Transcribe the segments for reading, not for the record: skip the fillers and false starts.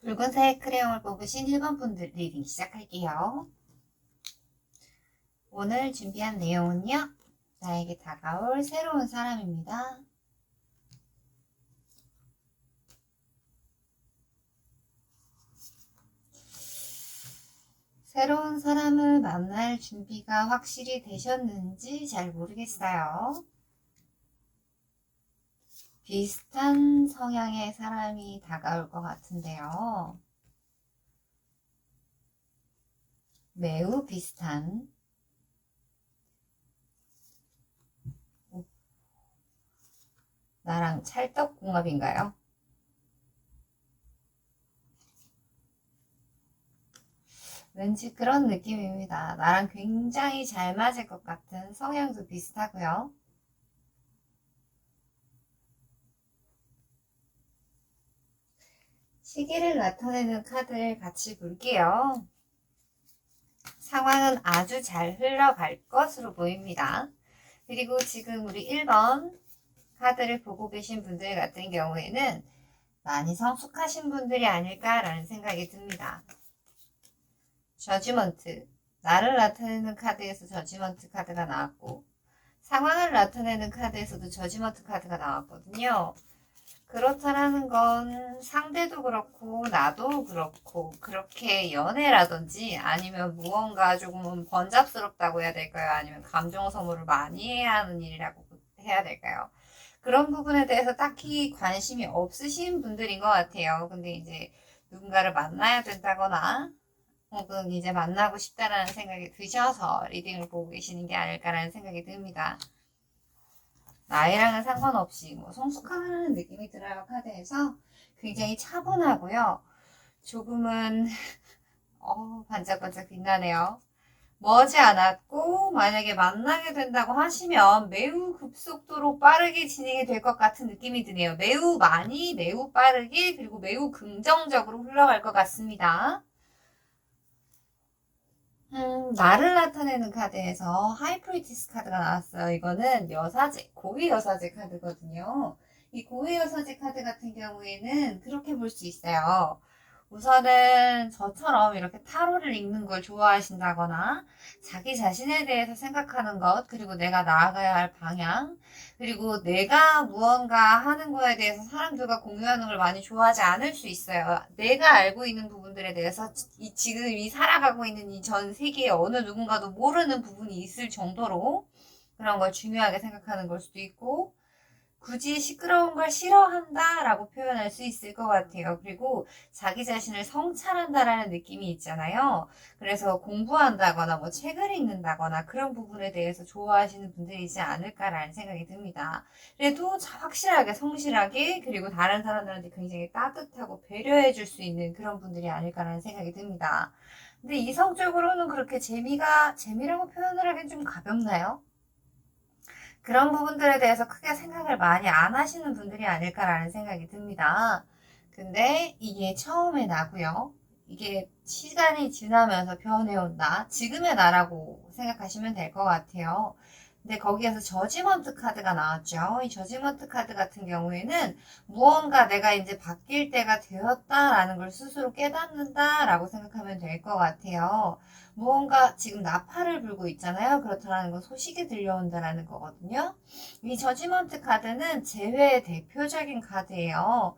붉은색 크레용을 뽑으신 1번 분들 리딩 시작할게요. 오늘 준비한 내용은요. 나에게 다가올 새로운 사람입니다. 새로운 사람을 만날 준비가 확실히 되셨는지 잘 모르겠어요. 비슷한 성향의 사람이 다가올 것 같은데요. 매우 비슷한. 나랑 찰떡궁합인가요? 왠지 그런 느낌입니다. 나랑 굉장히 잘 맞을 것 같은 성향도 비슷하고요. 시기를 나타내는 카드를 같이 볼게요. 상황은 아주 잘 흘러갈 것으로 보입니다. 그리고 지금 우리 1번 카드를 보고 계신 분들 같은 경우에는 많이 성숙하신 분들이 아닐까라는 생각이 듭니다. 저지먼트, 나를 나타내는 카드에서 저지먼트 카드가 나왔고 상황을 나타내는 카드에서도 저지먼트 카드가 나왔거든요. 그렇다라는 건 상대도 그렇고 나도 그렇고 그렇게 연애라든지 아니면 무언가 조금은 번잡스럽다고 해야 될까요? 아니면 감정 소모를 많이 해야 하는 일이라고 해야 될까요? 그런 부분에 대해서 딱히 관심이 없으신 분들인 것 같아요. 근데 이제 누군가를 만나야 된다거나 혹은 이제 만나고 싶다라는 생각이 드셔서 리딩을 보고 계시는 게 아닐까라는 생각이 듭니다. 나이랑은 상관없이 뭐 성숙하는 느낌이 들어요. 카드에서 굉장히 차분하고요. 조금은 반짝반짝 빛나네요. 머지 않았고 만약에 만나게 된다고 하시면 매우 급속도로 빠르게 진행이 될 것 같은 느낌이 드네요. 매우 많이, 매우 빠르게, 그리고 매우 긍정적으로 흘러갈 것 같습니다. 나를 나타내는 카드에서 하이프리티스 카드가 나왔어요. 이거는 여사제, 고위 여사제 카드거든요. 이 고위 여사제 카드 같은 경우에는 그렇게 볼 수 있어요. 우선은 저처럼 이렇게 타로를 읽는 걸 좋아하신다거나 자기 자신에 대해서 생각하는 것, 그리고 내가 나아가야 할 방향, 그리고 내가 무언가 하는 거에 대해서 사람들과 공유하는 걸 많이 좋아하지 않을 수 있어요. 내가 알고 있는 부분들에 대해서 지금 이 살아가고 있는 이 전 세계에 어느 누군가도 모르는 부분이 있을 정도로 그런 걸 중요하게 생각하는 걸 수도 있고, 굳이 시끄러운 걸 싫어한다 라고 표현할 수 있을 것 같아요. 그리고 자기 자신을 성찰한다라는 느낌이 있잖아요. 그래서 공부한다거나 뭐 책을 읽는다거나 그런 부분에 대해서 좋아하시는 분들이지 않을까라는 생각이 듭니다. 그래도 확실하게 성실하게, 그리고 다른 사람들한테 굉장히 따뜻하고 배려해 줄 수 있는 그런 분들이 아닐까라는 생각이 듭니다. 근데 이성적으로는 그렇게 재미라고 표현을 하기엔 좀 가볍나요? 그런 부분들에 대해서 크게 생각을 많이 안 하시는 분들이 아닐까라는 생각이 듭니다. 근데 이게 처음에 나고요. 이게 시간이 지나면서 변해온다. 지금의 나라고 생각하시면 될 것 같아요. 근데 거기에서 저지먼트 카드가 나왔죠. 이 저지먼트 카드 같은 경우에는 무언가 내가 이제 바뀔 때가 되었다라는 걸 스스로 깨닫는다라고 생각하면 될 것 같아요. 무언가 지금 나팔을 불고 있잖아요. 그렇다는 건 소식이 들려온다라는 거거든요. 이 저지먼트 카드는 재회의 대표적인 카드예요.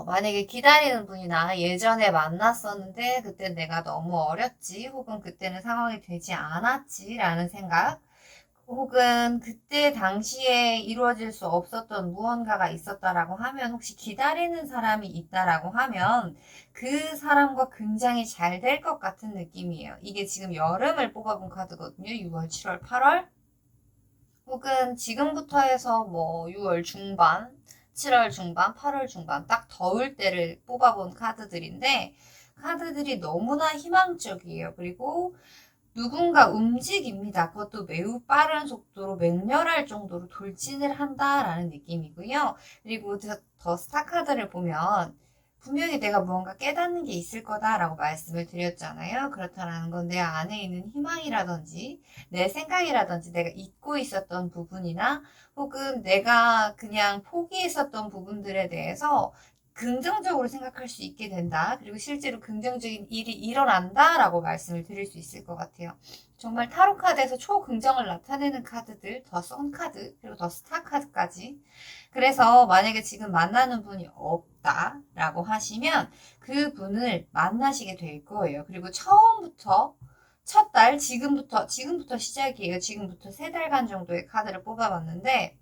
만약에 기다리는 분이나 예전에 만났었는데 그때 내가 너무 어렸지, 혹은 그때는 상황이 되지 않았지 라는 생각, 혹은 그때 당시에 이루어질 수 없었던 무언가가 있었다라고 하면, 혹시 기다리는 사람이 있다라고 하면 그 사람과 굉장히 잘 될 것 같은 느낌이에요. 이게 지금 여름을 뽑아본 카드거든요. 6월, 7월, 8월, 혹은 지금부터 해서 뭐 6월 중반, 7월 중반, 8월 중반, 딱 더울 때를 뽑아본 카드들인데, 카드들이 너무나 희망적이에요. 그리고 누군가 움직입니다. 그것도 매우 빠른 속도로 맹렬할 정도로 돌진을 한다라는 느낌이고요. 그리고 더 스타 카드를 보면 분명히 내가 무언가 깨닫는 게 있을 거다라고 말씀을 드렸잖아요. 그렇다는 건 내 안에 있는 희망이라든지 내 생각이라든지 내가 잊고 있었던 부분이나, 혹은 내가 그냥 포기했었던 부분들에 대해서 긍정적으로 생각할 수 있게 된다. 그리고 실제로 긍정적인 일이 일어난다라고 말씀을 드릴 수 있을 것 같아요. 정말 타로 카드에서 초긍정을 나타내는 카드들, 더 선 카드, 그리고 더 스타 카드까지. 그래서 만약에 지금 만나는 분이 없다라고 하시면 그 분을 만나시게 될 거예요. 그리고 처음부터 첫 달, 지금부터 시작이에요. 지금부터 3달간 정도의 카드를 뽑아봤는데,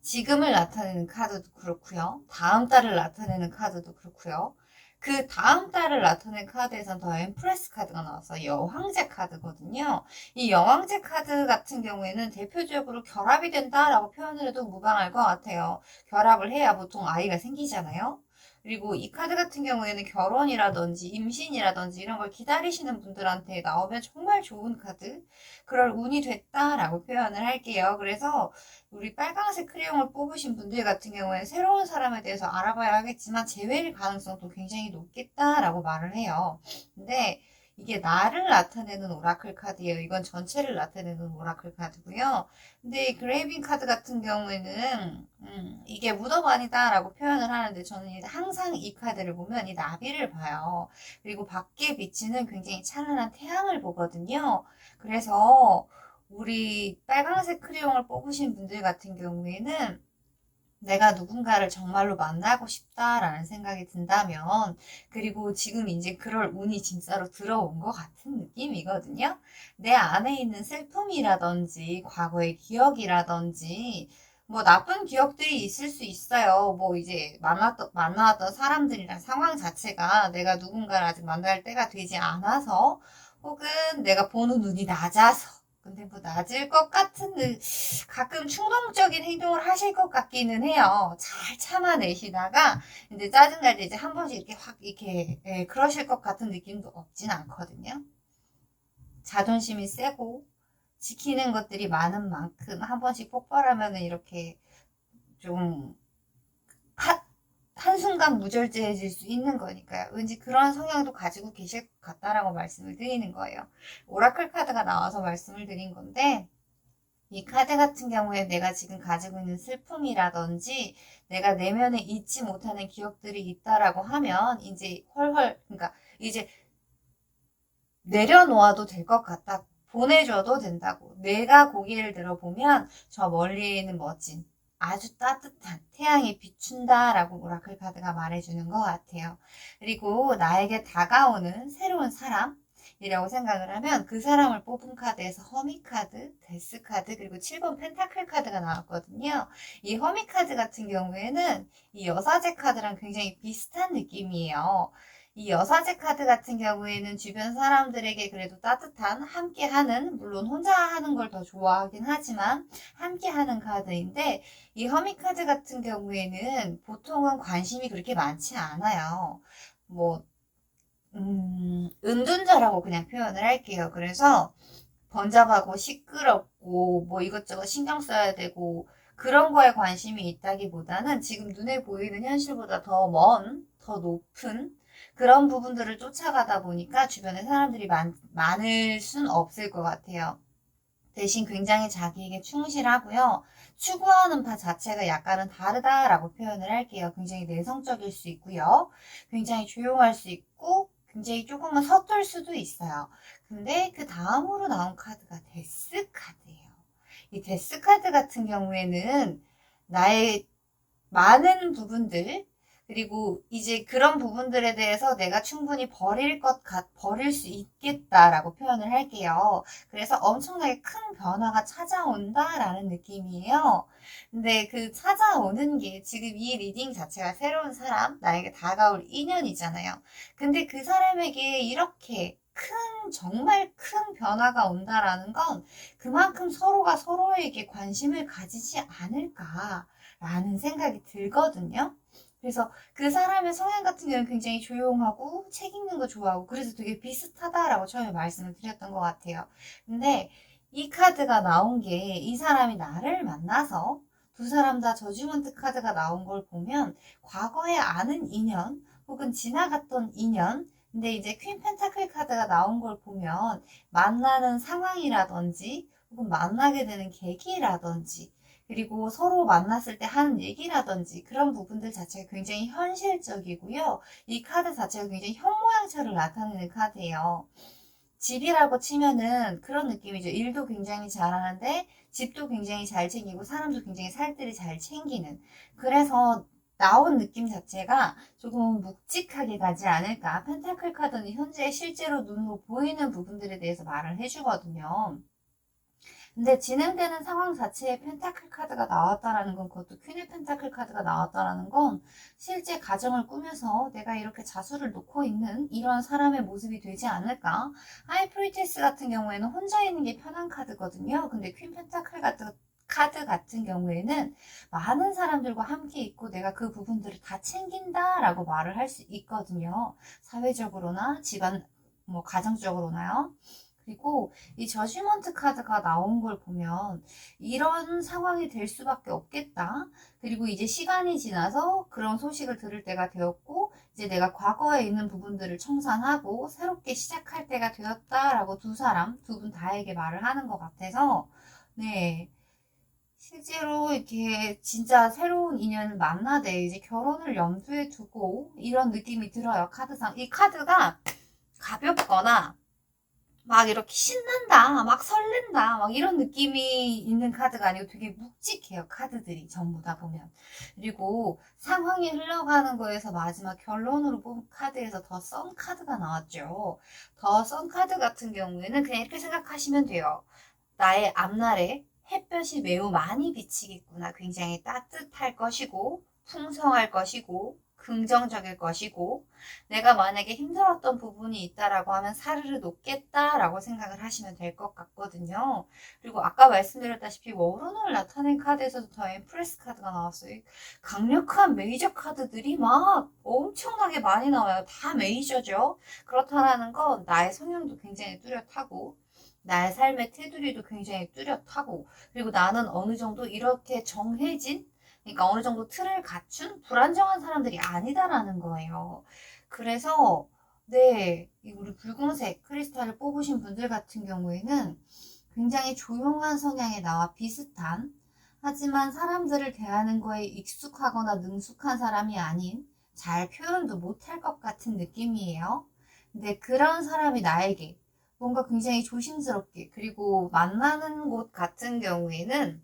지금을 나타내는 카드도 그렇고요. 다음 달을 나타내는 카드도 그렇고요. 그 다음 달을 나타낸 카드에선 더 엠프레스 카드가 나와서 여왕제 카드거든요. 이 여왕제 카드 같은 경우에는 대표적으로 결합이 된다라고 표현을 해도 무방할 것 같아요. 결합을 해야 보통 아이가 생기잖아요. 그리고 이 카드 같은 경우에는 결혼이라든지 임신이라든지 이런 걸 기다리시는 분들한테 나오면 정말 좋은 카드, 그럴 운이 됐다라고 표현을 할게요. 그래서 우리 빨강색 크레용을 뽑으신 분들 같은 경우에 새로운 사람에 대해서 알아봐야 하겠지만 재회일 가능성도 굉장히 높겠다라고 말을 해요. 근데 이게 나를 나타내는 오라클 카드예요. 이건 전체를 나타내는 오라클 카드고요. 근데 이 그레이빙 카드 같은 경우에는 이게 무덤아니다라고 표현을 하는데, 저는 항상 이 카드를 보면 이 나비를 봐요. 그리고 밖에 비치는 굉장히 찬란한 태양을 보거든요. 그래서 우리 빨간색 크레용을 뽑으신 분들 같은 경우에는 내가 누군가를 정말로 만나고 싶다라는 생각이 든다면, 그리고 지금 이제 그럴 운이 진짜로 들어온 것 같은 느낌이거든요. 내 안에 있는 슬픔이라든지 과거의 기억이라든지 뭐 나쁜 기억들이 있을 수 있어요. 뭐 이제 만나왔던 사람들이랑 상황 자체가 내가 누군가를 아직 만날 때가 되지 않아서 혹은 내가 보는 눈이 낮아서 근데 뭐 낮을 것 같은 가끔 충동적인 행동을 하실 것 같기는 해요. 잘 참아내시다가 이제 짜증날 때 이제 한 번씩 이렇게 확 이렇게 그러실 것 같은 느낌도 없진 않거든요. 자존심이 세고 지키는 것들이 많은 만큼 한 번씩 폭발하면은 이렇게 좀 한순간 무절제해질 수 있는 거니까요. 왠지 그런 성향도 가지고 계실 것 같다라고 말씀을 드리는 거예요. 오라클 카드가 나와서 말씀을 드린 건데 이 카드 같은 경우에 내가 지금 가지고 있는 슬픔이라든지 내가 내면에 잊지 못하는 기억들이 있다라고 하면 이제 헐헐 그러니까 이제 내려놓아도 될 것 같다. 보내줘도 된다고. 내가 고개를 들어보면 저 멀리에 있는 멋진 아주 따뜻한 태양이 비춘다 라고 오라클 카드가 말해주는 것 같아요. 그리고 나에게 다가오는 새로운 사람이라고 생각을 하면 그 사람을 뽑은 카드에서 허미 카드, 데스 카드, 그리고 7번 펜타클 카드가 나왔거든요. 이 허미 카드 같은 경우에는 이 여사제 카드랑 굉장히 비슷한 느낌이에요. 이 여사제 카드 같은 경우에는 주변 사람들에게 그래도 따뜻한 함께하는 물론 혼자 하는 걸 더 좋아하긴 하지만 함께하는 카드인데 이 허미 카드 같은 경우에는 보통은 관심이 그렇게 많지 않아요. 뭐 은둔자라고 그냥 표현을 할게요. 그래서 번잡하고 시끄럽고 뭐 이것저것 신경 써야 되고 그런 거에 관심이 있다기보다는 지금 눈에 보이는 현실보다 더 먼, 더 높은 그런 부분들을 쫓아가다 보니까 주변에 사람들이 많을 순 없을 것 같아요. 대신 굉장히 자기에게 충실하고요. 추구하는 바 자체가 약간은 다르다라고 표현을 할게요. 굉장히 내성적일 수 있고요. 굉장히 조용할 수 있고 굉장히 조금은 서툴 수도 있어요. 근데 그 다음으로 나온 카드가 데스 카드예요. 이 데스 카드 같은 경우에는 나의 많은 부분들 그리고 이제 그런 부분들에 대해서 내가 충분히 버릴 수 있겠다라고 표현을 할게요. 그래서 엄청나게 큰 변화가 찾아온다라는 느낌이에요. 근데 그 찾아오는 게 지금 이 리딩 자체가 새로운 사람, 나에게 다가올 인연이잖아요. 근데 그 사람에게 이렇게 정말 큰 변화가 온다라는 건 그만큼 서로가 서로에게 관심을 가지지 않을까. 라는 생각이 들거든요. 그래서 그 사람의 성향 같은 경우는 굉장히 조용하고 책 읽는 거 좋아하고 그래서 되게 비슷하다라고 처음에 말씀을 드렸던 것 같아요. 근데 이 카드가 나온 게 이 사람이 나를 만나서 두 사람 다 저지먼트 카드가 나온 걸 보면 과거에 아는 인연 혹은 지나갔던 인연 근데 이제 퀸 펜타클 카드가 나온 걸 보면 만나는 상황이라든지 혹은 만나게 되는 계기라든지 그리고 서로 만났을 때 하는 얘기라든지 그런 부분들 자체가 굉장히 현실적이고요. 이 카드 자체가 굉장히 현모양처를 나타내는 카드예요. 집이라고 치면은 그런 느낌이죠. 일도 굉장히 잘하는데 집도 굉장히 잘 챙기고 사람도 굉장히 살뜰히 잘 챙기는. 그래서 나온 느낌 자체가 조금 묵직하게 가지 않을까. 펜타클 카드는 현재 실제로 눈으로 보이는 부분들에 대해서 말을 해주거든요. 근데 진행되는 상황 자체에 펜타클 카드가 나왔다라는 건 그것도 퀸의 펜타클 카드가 나왔다라는 건 실제 가정을 꾸면서 내가 이렇게 자수를 놓고 있는 이런 사람의 모습이 되지 않을까? 하이프리테스 같은 경우에는 혼자 있는 게 편한 카드거든요. 근데 퀸 펜타클 카드 같은 경우에는 많은 사람들과 함께 있고 내가 그 부분들을 다 챙긴다라고 말을 할 수 있거든요. 사회적으로나 집안, 뭐 가정적으로나요. 그리고 이 저지먼트 카드가 나온 걸 보면 이런 상황이 될 수밖에 없겠다. 그리고 이제 시간이 지나서 그런 소식을 들을 때가 되었고 이제 내가 과거에 있는 부분들을 청산하고 새롭게 시작할 때가 되었다라고 두 분 다에게 말을 하는 것 같아서 네. 실제로 이렇게 진짜 새로운 인연을 만나되 이제 결혼을 염두에 두고 이런 느낌이 들어요. 카드상. 이 카드가 가볍거나 막 이렇게 신난다, 막 설렌다, 막 이런 느낌이 있는 카드가 아니고 되게 묵직해요. 카드들이 전부 다 보면. 그리고 상황이 흘러가는 거에서 마지막 결론으로 뽑은 카드에서 더 썬 카드가 나왔죠. 더 썬 카드 같은 경우에는 그냥 이렇게 생각하시면 돼요. 나의 앞날에 햇볕이 매우 많이 비치겠구나. 굉장히 따뜻할 것이고 풍성할 것이고 긍정적일 것이고 내가 만약에 힘들었던 부분이 있다라고 하면 사르르 녹겠다라고 생각을 하시면 될 것 같거든요. 그리고 아까 말씀드렸다시피 워론을 나타낸 카드에서도 더 엠프레스 카드가 나왔어요. 강력한 메이저 카드들이 막 엄청나게 많이 나와요. 다 메이저죠. 그렇다는 건 나의 성향도 굉장히 뚜렷하고 나의 삶의 테두리도 굉장히 뚜렷하고 그리고 나는 어느 정도 이렇게 정해진 그러니까 어느 정도 틀을 갖춘 불안정한 사람들이 아니다라는 거예요. 그래서 네, 우리 붉은색 크리스탈을 뽑으신 분들 같은 경우에는 굉장히 조용한 성향의 나와 비슷한 하지만 사람들을 대하는 거에 익숙하거나 능숙한 사람이 아닌 잘 표현도 못할 것 같은 느낌이에요. 근데 그런 사람이 나에게 뭔가 굉장히 조심스럽게 그리고 만나는 곳 같은 경우에는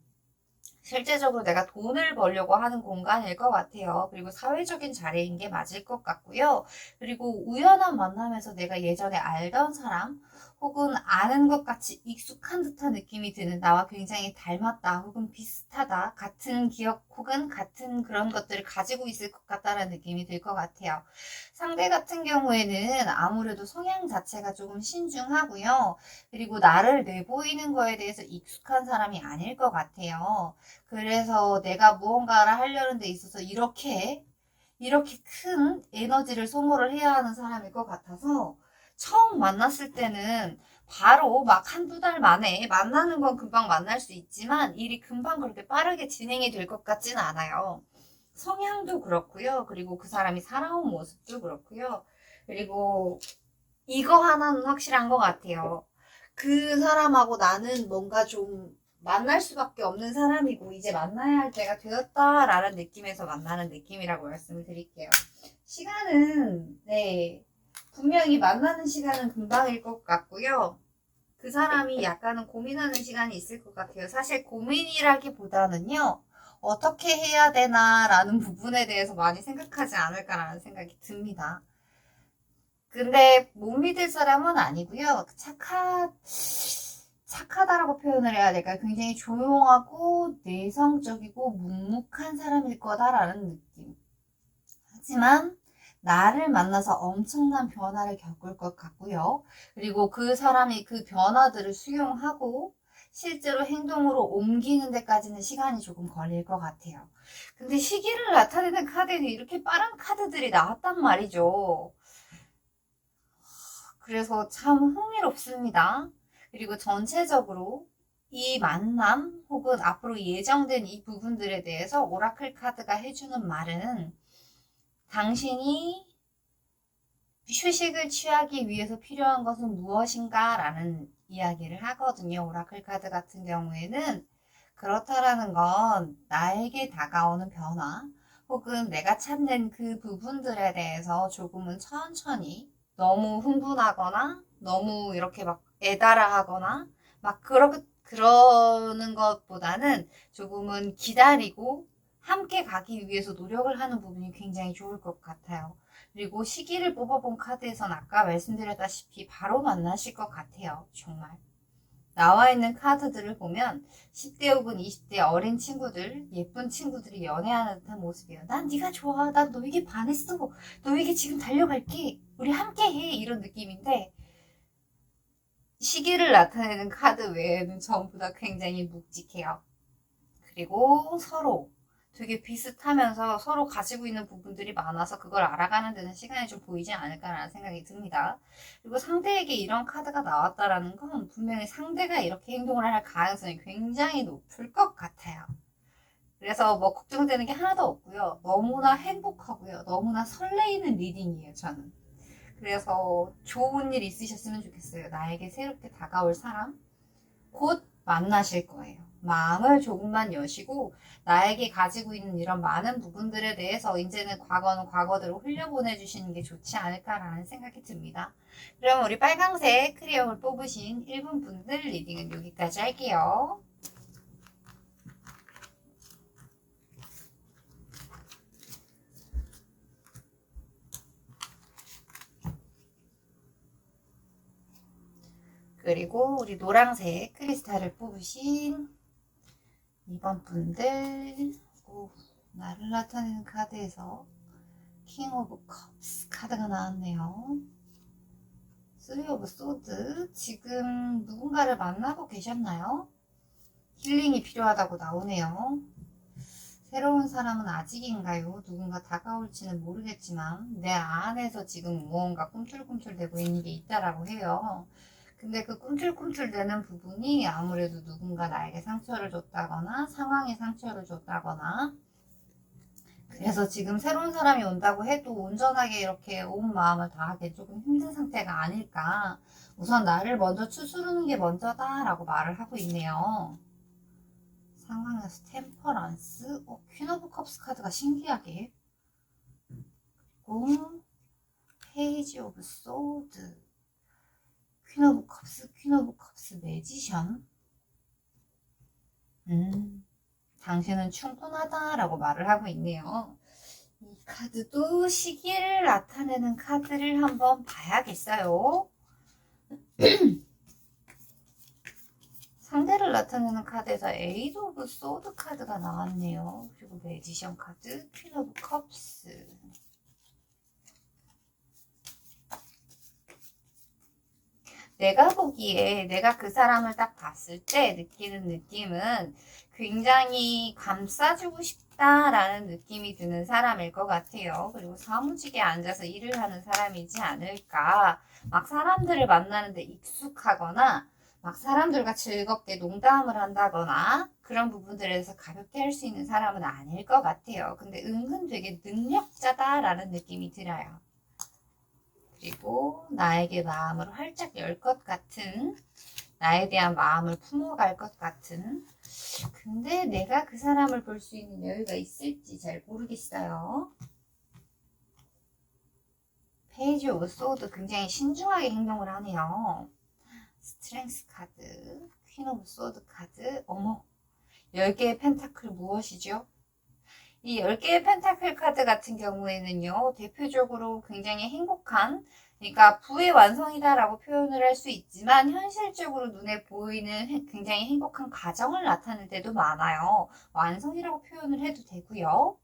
실제적으로 내가 돈을 벌려고 하는 공간일 것 같아요. 그리고 사회적인 자리인 게 맞을 것 같고요. 그리고 우연한 만남에서 내가 예전에 알던 사람 혹은 아는 것 같이 익숙한 듯한 느낌이 드는 나와 굉장히 닮았다 혹은 비슷하다 같은 기억 혹은 같은 그런 것들을 가지고 있을 것 같다는 느낌이 들 것 같아요. 상대 같은 경우에는 아무래도 성향 자체가 조금 신중하고요. 그리고 나를 내보이는 거에 대해서 익숙한 사람이 아닐 것 같아요. 그래서 내가 무언가를 하려는 데 있어서 이렇게 큰 에너지를 소모를 해야 하는 사람일 것 같아서 처음 만났을 때는 바로 막 한두 달 만에 만나는 건 금방 만날 수 있지만 일이 금방 그렇게 빠르게 진행이 될 것 같지는 않아요. 성향도 그렇고요. 그리고 그 사람이 살아온 모습도 그렇고요. 그리고 이거 하나는 확실한 것 같아요. 그 사람하고 나는 뭔가 좀 만날 수밖에 없는 사람이고 이제 만나야 할 때가 되었다라는 느낌에서 만나는 느낌이라고 말씀을 드릴게요. 시간은 네 분명히 만나는 시간은 금방일 것 같고요. 그 사람이 약간은 고민하는 시간이 있을 것 같아요. 사실 고민이라기보다는요. 어떻게 해야 되나라는 부분에 대해서 많이 생각하지 않을까라는 생각이 듭니다. 근데 못 믿을 사람은 아니고요. 착하다라고 표현을 해야 될까요? 굉장히 조용하고 내성적이고 묵묵한 사람일 거다라는 느낌. 하지만 나를 만나서 엄청난 변화를 겪을 것 같고요. 그리고 그 사람이 그 변화들을 수용하고 실제로 행동으로 옮기는 데까지는 시간이 조금 걸릴 것 같아요. 근데 시기를 나타내는 카드에는 이렇게 빠른 카드들이 나왔단 말이죠. 그래서 참 흥미롭습니다. 그리고 전체적으로 이 만남 혹은 앞으로 예정된 이 부분들에 대해서 오라클 카드가 해주는 말은 당신이 휴식을 취하기 위해서 필요한 것은 무엇인가 라는 이야기를 하거든요. 오라클 카드 같은 경우에는 그렇다라는 건 나에게 다가오는 변화 혹은 내가 찾는 그 부분들에 대해서 조금은 천천히 너무 흥분하거나 너무 이렇게 막 애달아 하거나 막 그러는 것보다는 조금은 기다리고 함께 가기 위해서 노력을 하는 부분이 굉장히 좋을 것 같아요. 그리고 시기를 뽑아본 카드에선 아까 말씀드렸다시피 바로 만나실 것 같아요. 정말. 나와 있는 카드들을 보면 10대 혹은 20대 어린 친구들, 예쁜 친구들이 연애하는 듯한 모습이에요. 난 네가 좋아. 난 너에게 반했어. 너에게 지금 달려갈게. 우리 함께 해. 이런 느낌인데 시기를 나타내는 카드 외에는 전부 다 굉장히 묵직해요. 그리고 서로 되게 비슷하면서 서로 가지고 있는 부분들이 많아서 그걸 알아가는 데는 시간이 좀 보이지 않을까라는 생각이 듭니다. 그리고 상대에게 이런 카드가 나왔다라는 건 분명히 상대가 이렇게 행동을 할 가능성이 굉장히 높을 것 같아요. 그래서 뭐 걱정되는 게 하나도 없고요. 너무나 행복하고요. 너무나 설레이는 리딩이에요, 저는. 그래서 좋은 일 있으셨으면 좋겠어요. 나에게 새롭게 다가올 사람 곧 만나실 거예요. 마음을 조금만 여시고 나에게 가지고 있는 이런 많은 부분들에 대해서 이제는 과거는 과거대로 흘려보내 주시는 게 좋지 않을까라는 생각이 듭니다. 그럼 우리 빨강색 크리엄을 뽑으신 1분 분들 리딩은 여기까지 할게요. 그리고 우리 노란색 크리스탈을 뽑으신 이번 분들 나를 나타내는 카드에서 킹 오브 컵스 카드가 나왔네요. 3 오브 소드. 지금 누군가를 만나고 계셨나요? 힐링이 필요하다고 나오네요. 새로운 사람은 아직인가요? 누군가 다가올지는 모르겠지만 내 안에서 지금 무언가 꿈틀꿈틀대고 있는 게 있다라고 해요. 근데 그 꿈틀꿈틀대는 부분이 아무래도 누군가 나에게 상처를 줬다거나 상황에 상처를 줬다거나, 그래서 지금 새로운 사람이 온다고 해도 온전하게 이렇게 온 마음을 다하기 조금 힘든 상태가 아닐까. 우선 나를 먼저 추스르는 게 먼저다 라고 말을 하고 있네요. 상황에서 템퍼런스, 퀸 오브 컵스 카드가 신기하게, 그리고 페이지 오브 소드, 퀸 오브 컵스 매지션. 당신은 충분하다 라고 말을 하고 있네요. 이 카드도 시기를 나타내는 카드를 한번 봐야겠어요. 상대를 나타내는 카드에서 에이드 오브 소드 카드가 나왔네요. 그리고 매지션 카드, 퀸 오브 컵스. 내가 보기에 내가 그 사람을 딱 봤을 때 느끼는 느낌은 굉장히 감싸주고 싶다라는 느낌이 드는 사람일 것 같아요. 그리고 사무직에 앉아서 일을 하는 사람이지 않을까. 막 사람들을 만나는데 익숙하거나 막 사람들과 즐겁게 농담을 한다거나 그런 부분들에서 가볍게 할 수 있는 사람은 아닐 것 같아요. 근데 은근 되게 능력자다라는 느낌이 들어요. 그리고 나에게 마음을 활짝 열 것 같은, 나에 대한 마음을 품어갈 것 같은, 근데 내가 그 사람을 볼 수 있는 여유가 있을지 잘 모르겠어요. 페이지 오브 소드, 굉장히 신중하게 행동을 하네요. 스트렝스 카드, 퀸 오브 소드 카드. 어머, 10개의 펜타클 무엇이죠? 이 10개의 펜타클 카드 같은 경우에는요, 대표적으로 굉장히 행복한, 그러니까 부의 완성이다라고 표현을 할 수 있지만 현실적으로 눈에 보이는 굉장히 행복한 가정을 나타낼 때도 많아요. 완성이라고 표현을 해도 되고요.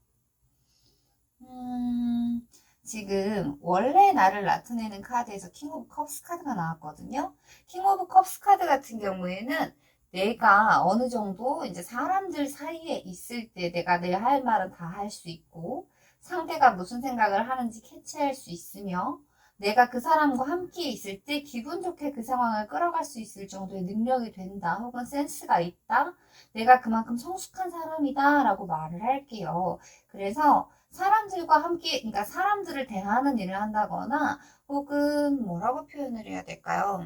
지금 원래 나를 나타내는 카드에서 킹 오브 컵스 카드가 나왔거든요. 킹 오브 컵스 카드 같은 경우에는 내가 어느 정도 이제 사람들 사이에 있을 때 내가 내 할 말은 다 할 수 있고, 상대가 무슨 생각을 하는지 캐치할 수 있으며, 내가 그 사람과 함께 있을 때 기분 좋게 그 상황을 끌어갈 수 있을 정도의 능력이 된다, 혹은 센스가 있다, 내가 그만큼 성숙한 사람이다 라고 말을 할게요. 그래서 사람들과 함께, 그러니까 사람들을 대하는 일을 한다거나, 혹은 뭐라고 표현을 해야 될까요?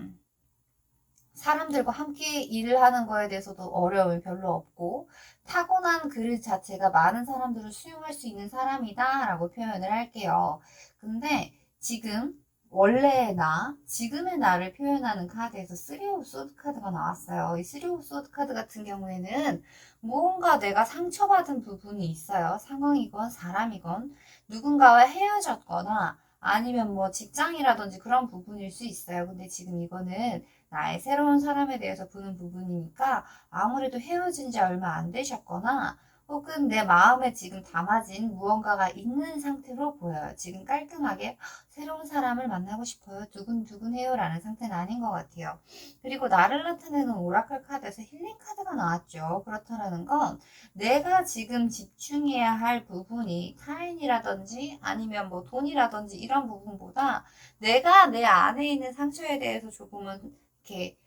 사람들과 함께 일을 하는 거에 대해서도 어려움이 별로 없고, 타고난 그릇 자체가 많은 사람들을 수용할 수 있는 사람이다 라고 표현을 할게요. 근데 지금 원래의 나, 지금의 나를 표현하는 카드에서 3 오브 소드 카드가 나왔어요. 이 3 오브 소드 카드 같은 경우에는 무언가 내가 상처받은 부분이 있어요. 상황이건 사람이건 누군가와 헤어졌거나 아니면 뭐 직장이라든지 그런 부분일 수 있어요. 근데 지금 이거는 나의 새로운 사람에 대해서 보는 부분이니까 아무래도 헤어진 지 얼마 안 되셨거나, 혹은 내 마음에 지금 담아진 무언가가 있는 상태로 보여요. 지금 깔끔하게 새로운 사람을 만나고 싶어요, 두근두근해요 라는 상태는 아닌 것 같아요. 그리고 나를 나타내는 오라클 카드에서 힐링 카드가 나왔죠. 그렇다는 건 내가 지금 집중해야 할 부분이 타인이라든지 아니면 뭐 돈이라든지 이런 부분보다 내가 내 안에 있는 상처에 대해서 조금은 이렇게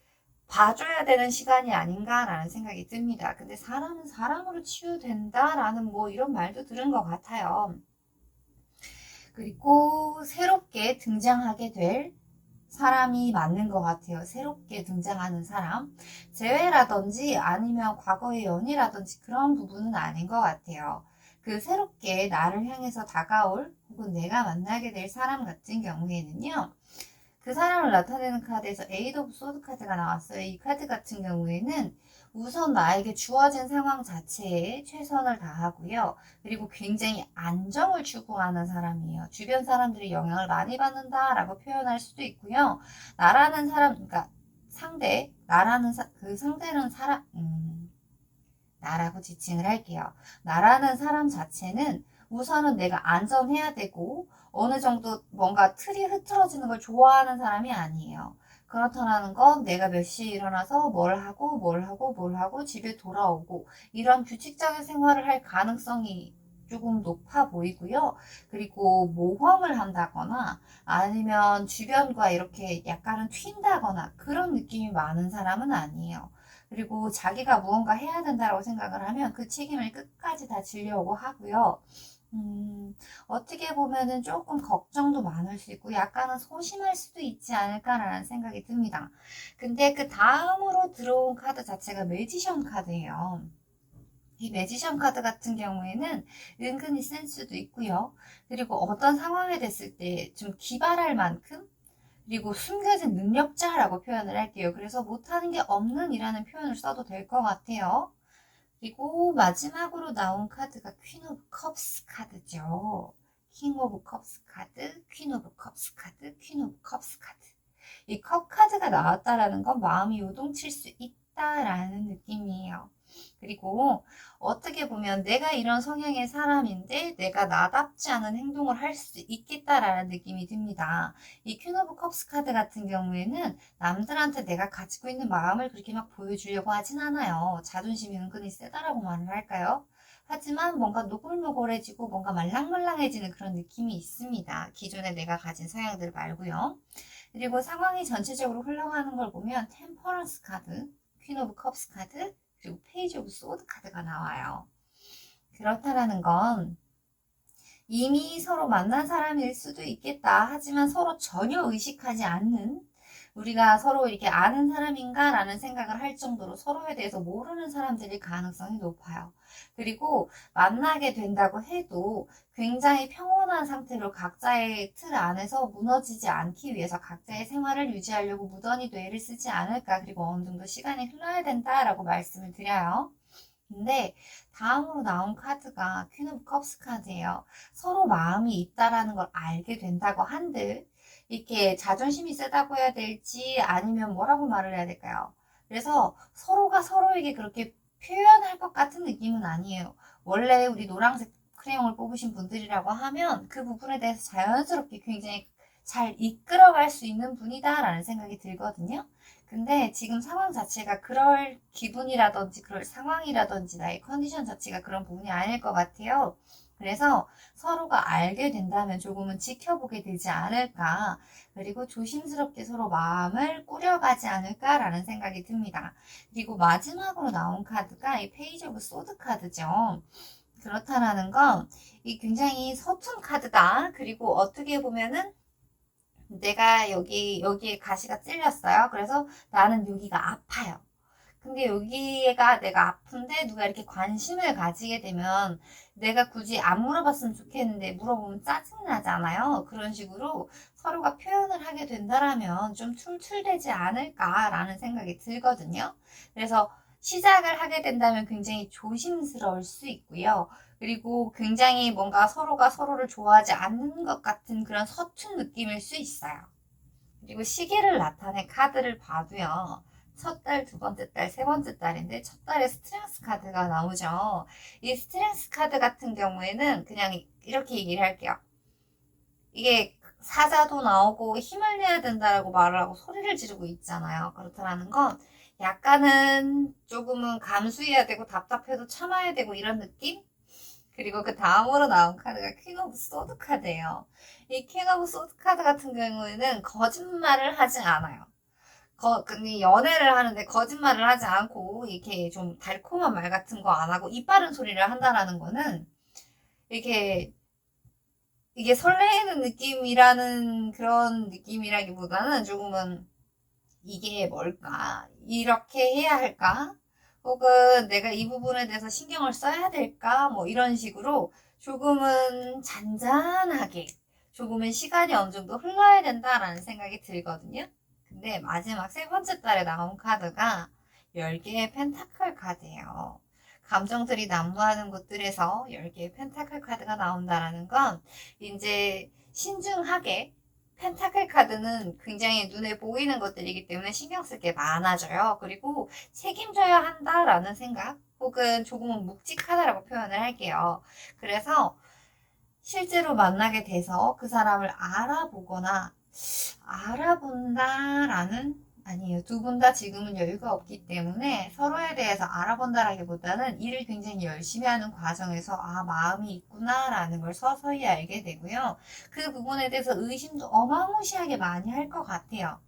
봐줘야 되는 시간이 아닌가라는 생각이 듭니다. 근데 사람은 사람으로 치유된다라는 뭐 이런 말도 들은 것 같아요. 그리고 새롭게 등장하게 될 사람이 맞는 것 같아요. 새롭게 등장하는 사람. 재회라든지 아니면 과거의 연이라든지 그런 부분은 아닌 것 같아요. 그 새롭게 나를 향해서 다가올 혹은 내가 만나게 될 사람 같은 경우에는요, 그 사람을 나타내는 카드에서 에이드 오브 소드 카드가 나왔어요. 이 카드 같은 경우에는 우선 나에게 주어진 상황 자체에 최선을 다하고요. 그리고 굉장히 안정을 추구하는 사람이에요. 주변 사람들이 영향을 많이 받는다라고 표현할 수도 있고요. 나라는 사람, 그러니까 상대, 나라는 그 상대는 나라고 지칭을 할게요. 나라는 사람 자체는 우선은 내가 안전해야 되고 어느 정도 뭔가 틀이 흐트러지는 걸 좋아하는 사람이 아니에요. 그렇다는 건 내가 몇 시에 일어나서 뭘 하고 뭘 하고 뭘 하고 집에 돌아오고 이런 규칙적인 생활을 할 가능성이 조금 높아 보이고요. 그리고 모험을 한다거나 아니면 주변과 이렇게 약간은 튄다거나 그런 느낌이 많은 사람은 아니에요. 그리고 자기가 무언가 해야 된다고 생각을 하면 그 책임을 끝까지 다 지려고 하고요. 어떻게 보면은 조금 걱정도 많을 수 있고 약간은 소심할 수도 있지 않을까라는 생각이 듭니다. 근데 그 다음으로 들어온 카드 자체가 매지션 카드예요. 이 매지션 카드 같은 경우에는 은근히 센스도 있고요. 그리고 어떤 상황에 됐을 때 좀 기발할 만큼 그리고 숨겨진 능력자라고 표현을 할게요. 그래서 못하는 게 없는 이라는 표현을 써도 될 것 같아요. 그리고 마지막으로 나온 카드가 퀸 오브 컵스 카드죠. 킹 오브 컵스 카드, 퀸 오브 컵스 카드, 퀸 오브 컵스 카드. 이 컵 카드가 나왔다라는 건 마음이 요동칠 수 있다라는 느낌이에요. 그리고 어떻게 보면 내가 이런 성향의 사람인데 내가 나답지 않은 행동을 할 수 있겠다라는 느낌이 듭니다. 이 퀸 오브 컵스 카드 같은 경우에는 남들한테 내가 가지고 있는 마음을 그렇게 막 보여주려고 하진 않아요. 자존심이 은근히 세다라고 말을 할까요? 하지만 뭔가 노골노골해지고 뭔가 말랑말랑해지는 그런 느낌이 있습니다. 기존에 내가 가진 성향들 말고요. 그리고 상황이 전체적으로 흘러가는 걸 보면 템퍼런스 카드, 퀸 오브 컵스 카드, 그리고 페이지 오브 소드 카드가 나와요. 그렇다라는 건 이미 서로 만난 사람일 수도 있겠다. 하지만 서로 전혀 의식하지 않는 우리가 서로 이렇게 아는 사람인가 라는 생각을 할 정도로 서로에 대해서 모르는 사람들일 가능성이 높아요. 그리고 만나게 된다고 해도 굉장히 평온한 상태로 각자의 틀 안에서 무너지지 않기 위해서 각자의 생활을 유지하려고 무던히 뇌를 쓰지 않을까. 그리고 어느 정도 시간이 흘러야 된다라고 말씀을 드려요. 근데 다음으로 나온 카드가 퀸 오브 컵스 카드예요. 서로 마음이 있다라는 걸 알게 된다고 한들 이렇게 자존심이 세다고 해야 될지 아니면 뭐라고 말을 해야 될까요? 그래서 서로가 서로에게 그렇게 표현할 것 같은 느낌은 아니에요. 원래 우리 노란색 크레용을 뽑으신 분들이라고 하면 그 부분에 대해서 자연스럽게 굉장히 잘 이끌어갈 수 있는 분이다라는 생각이 들거든요. 근데 지금 상황 자체가 그럴 기분이라든지 그럴 상황이라든지 나의 컨디션 자체가 그런 부분이 아닐 것 같아요. 그래서 서로가 알게 된다면 조금은 지켜보게 되지 않을까. 그리고 조심스럽게 서로 마음을 꾸려가지 않을까라는 생각이 듭니다. 그리고 마지막으로 나온 카드가 이 페이지 오브 소드 카드죠. 그렇다라는 건 이 굉장히 서툰 카드다. 그리고 어떻게 보면은 내가 여기에 가시가 찔렸어요. 그래서 나는 여기가 아파요. 근데 여기가 내가 아픈데 누가 이렇게 관심을 가지게 되면 내가 굳이 안 물어봤으면 좋겠는데 물어보면 짜증나잖아요. 그런 식으로 서로가 표현을 하게 된다라면 좀 툴툴되지 않을까라는 생각이 들거든요. 그래서 시작을 하게 된다면 굉장히 조심스러울 수 있고요. 그리고 굉장히 뭔가 서로가 서로를 좋아하지 않는 것 같은 그런 서툰 느낌일 수 있어요. 그리고 시기를 나타낸 카드를 봐도요. 첫 달, 두 번째 달, 세 번째 달인데 첫 달에 스트렝스 카드가 나오죠. 이 스트렝스 카드 같은 경우에는 그냥 이렇게 얘기를 할게요. 이게 사자도 나오고 힘을 내야 된다라고 말을 하고 소리를 지르고 있잖아요. 그렇다는 건 약간은 조금은 감수해야 되고 답답해도 참아야 되고 이런 느낌? 그리고 그 다음으로 나온 카드가 퀸 오브 소드 카드예요. 이 퀸 오브 소드 카드 같은 경우에는 거짓말을 하지 않아요. 근데 연애를 하는데 거짓말을 하지 않고 이렇게 좀 달콤한 말 같은 거 안 하고 입 바른 소리를 한다라는 거는 이렇게 이게 설레이는 느낌이라는 그런 느낌이라기보다는 조금은 이게 뭘까? 이렇게 해야 할까? 혹은 내가 이 부분에 대해서 신경을 써야 될까? 뭐 이런 식으로 조금은 잔잔하게 조금은 시간이 어느 정도 흘러야 된다라는 생각이 들거든요. 근데 마지막 세 번째 달에 나온 카드가 10개의 펜타클 카드예요. 감정들이 난무하는 곳들에서 10개의 펜타클 카드가 나온다라는 건 이제 신중하게 펜타클 카드는 굉장히 눈에 보이는 것들이기 때문에 신경 쓸 게 많아져요. 그리고 책임져야 한다라는 생각, 혹은 조금은 묵직하다라고 표현을 할게요. 그래서 실제로 만나게 돼서 그 사람을 알아본다라는 아니에요. 두 분 다 지금은 여유가 없기 때문에 서로에 대해서 알아본다라기보다는 일을 굉장히 열심히 하는 과정에서 마음이 있구나라는 걸 서서히 알게 되고요. 그 부분에 대해서 의심도 어마무시하게 많이 할 것 같아요.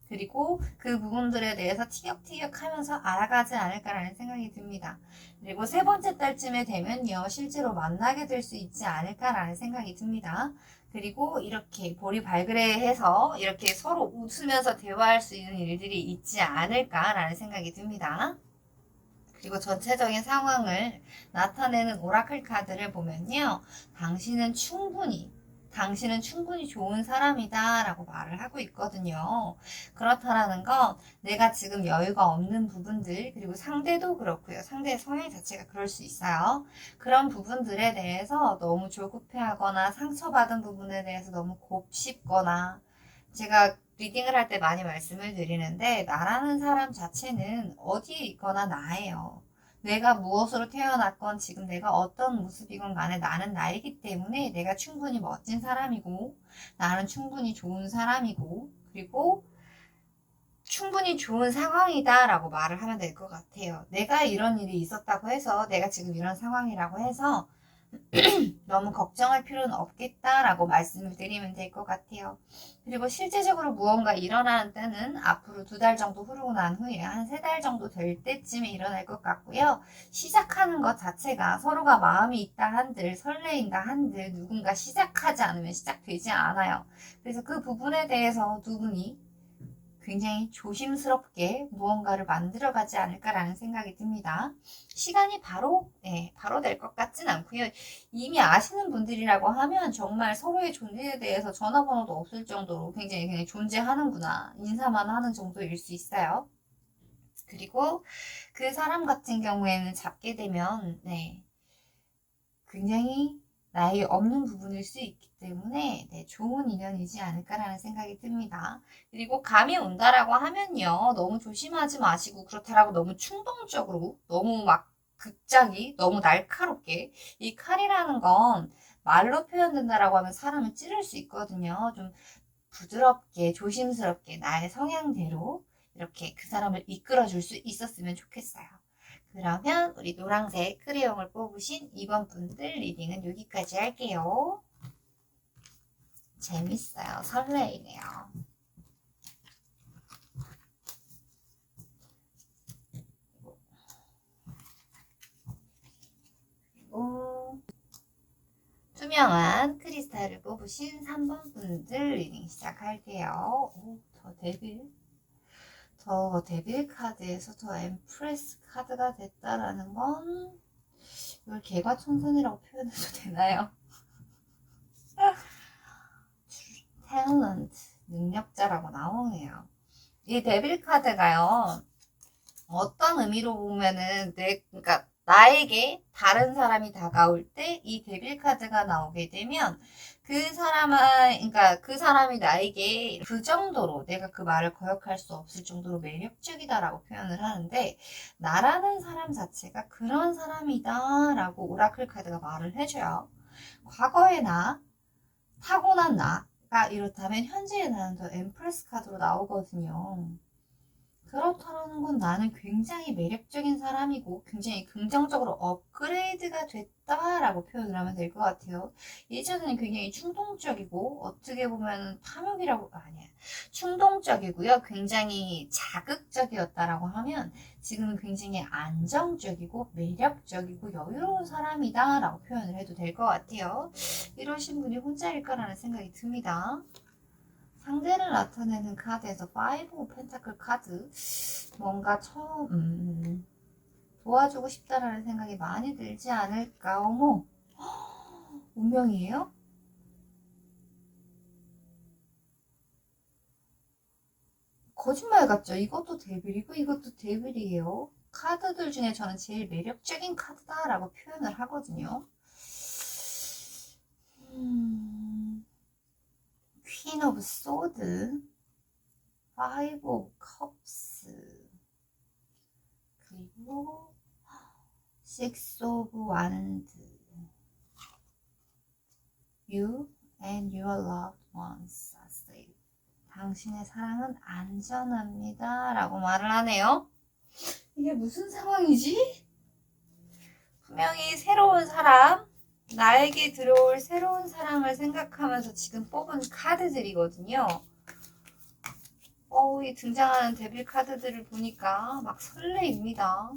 그리고 그 부분들에 대해서 티격태격 하면서 알아가지 않을까라는 생각이 듭니다. 그리고 세 번째 달쯤에 되면요, 실제로 만나게 될 수 있지 않을까라는 생각이 듭니다. 그리고 이렇게 볼이 발그레해서 이렇게 서로 웃으면서 대화할 수 있는 일들이 있지 않을까라는 생각이 듭니다. 그리고 전체적인 상황을 나타내는 오라클 카드를 보면요, 당신은 충분히 좋은 사람이다 라고 말을 하고 있거든요. 그렇다라는 건 내가 지금 여유가 없는 부분들, 그리고 상대도 그렇고요. 상대의 성향 자체가 그럴 수 있어요. 그런 부분들에 대해서 너무 조급해하거나 상처받은 부분에 대해서 너무 곱씹거나, 제가 리딩을 할 때 많이 말씀을 드리는데, 나라는 사람 자체는 어디에 있거나 나예요. 내가 무엇으로 태어났건 지금 내가 어떤 모습이건 간에 나는 나이기 때문에 내가 충분히 멋진 사람이고, 나는 충분히 좋은 사람이고, 그리고 충분히 좋은 상황이다 라고 말을 하면 될 것 같아요. 내가 이런 일이 있었다고 해서, 내가 지금 이런 상황이라고 해서 너무 걱정할 필요는 없겠다라고 말씀을 드리면 될 것 같아요. 그리고 실제적으로 무언가 일어나는 때는 앞으로 2달 정도 흐르고 난 후에 한 3달 정도 될 때쯤에 일어날 것 같고요. 시작하는 것 자체가 서로가 마음이 있다 한들, 설레인다 한들 누군가 시작하지 않으면 시작되지 않아요. 그래서 그 부분에 대해서 두 분이 굉장히 조심스럽게 무언가를 만들어가지 않을까라는 생각이 듭니다. 시간이 바로 될 것 같진 않고요. 이미 아시는 분들이라고 하면 정말 서로의 존재에 대해서 전화번호도 없을 정도로 굉장히 존재하는구나, 인사만 하는 정도일 수 있어요. 그리고 그 사람 같은 경우에는 잡게 되면 굉장히 나이 없는 부분일 수 있기 때문에 좋은 인연이지 않을까라는 생각이 듭니다. 그리고 감이 온다라고 하면요, 너무 조심하지 마시고, 그렇다라고 너무 충동적으로, 너무 막 극작이 너무 날카롭게, 이 칼이라는 건 말로 표현된다라고 하면 사람을 찌를 수 있거든요. 좀 부드럽게 조심스럽게 나의 성향대로 이렇게 그 사람을 이끌어 줄 수 있었으면 좋겠어요. 그러면 우리 노란색 크레용을 뽑으신 2번 분들 리딩은 여기까지 할게요. 재밌어요. 설레이네요. 그리고 투명한 크리스탈을 뽑으신 3번 분들 리딩 시작할게요. 저 데빌 카드에서 저 엠프레스 카드가 됐다라는 건 이걸 개과천선이라고 표현해도 되나요? 탤런트, 능력자라고 나오네요. 이 데빌 카드가요, 어떤 의미로 보면은 그러니까 나에게 다른 사람이 다가올 때 이 데빌 카드가 나오게 되면 그러니까 그 사람이 나에게 그 정도로 내가 그 말을 거역할 수 없을 정도로 매력적이다라고 표현을 하는데, 나라는 사람 자체가 그런 사람이다라고 오라클 카드가 말을 해줘요. 과거의 나, 타고난 나가 이렇다면 현재의 나는 더 엠프레스 카드로 나오거든요. 그렇다는 건 나는 굉장히 매력적인 사람이고 굉장히 긍정적으로 업그레이드가 됐다라고 표현을 하면 될 것 같아요. 예전에는 굉장히 충동적이고 어떻게 보면 아니야. 충동적이고요. 굉장히 자극적이었다라고 하면 지금은 굉장히 안정적이고 매력적이고 여유로운 사람이다라고 표현을 해도 될 것 같아요. 이러신 분이 혼자일까라는 생각이 듭니다. 상대를 나타내는 카드에서 5 오브 펜타클 카드, 뭔가 도와주고 싶다라는 생각이 많이 들지 않을까. 어머, 운명이에요? 거짓말 같죠? 이것도 데빌이고 이것도 데빌이에요. 카드들 중에 저는 제일 매력적인 카드다라고 표현을 하거든요. 퀸 오브 소드, 5 오브 컵스, 그리고 Six of Wands. You and your loved ones are safe. 당신의 사랑은 안전합니다. 라고 말을 하네요. 이게 무슨 상황이지? 분명히 새로운 사람, 나에게 들어올 새로운 사람을 생각하면서 지금 뽑은 카드들이거든요. 이 등장하는 데빌 카드들을 보니까 막 설레입니다.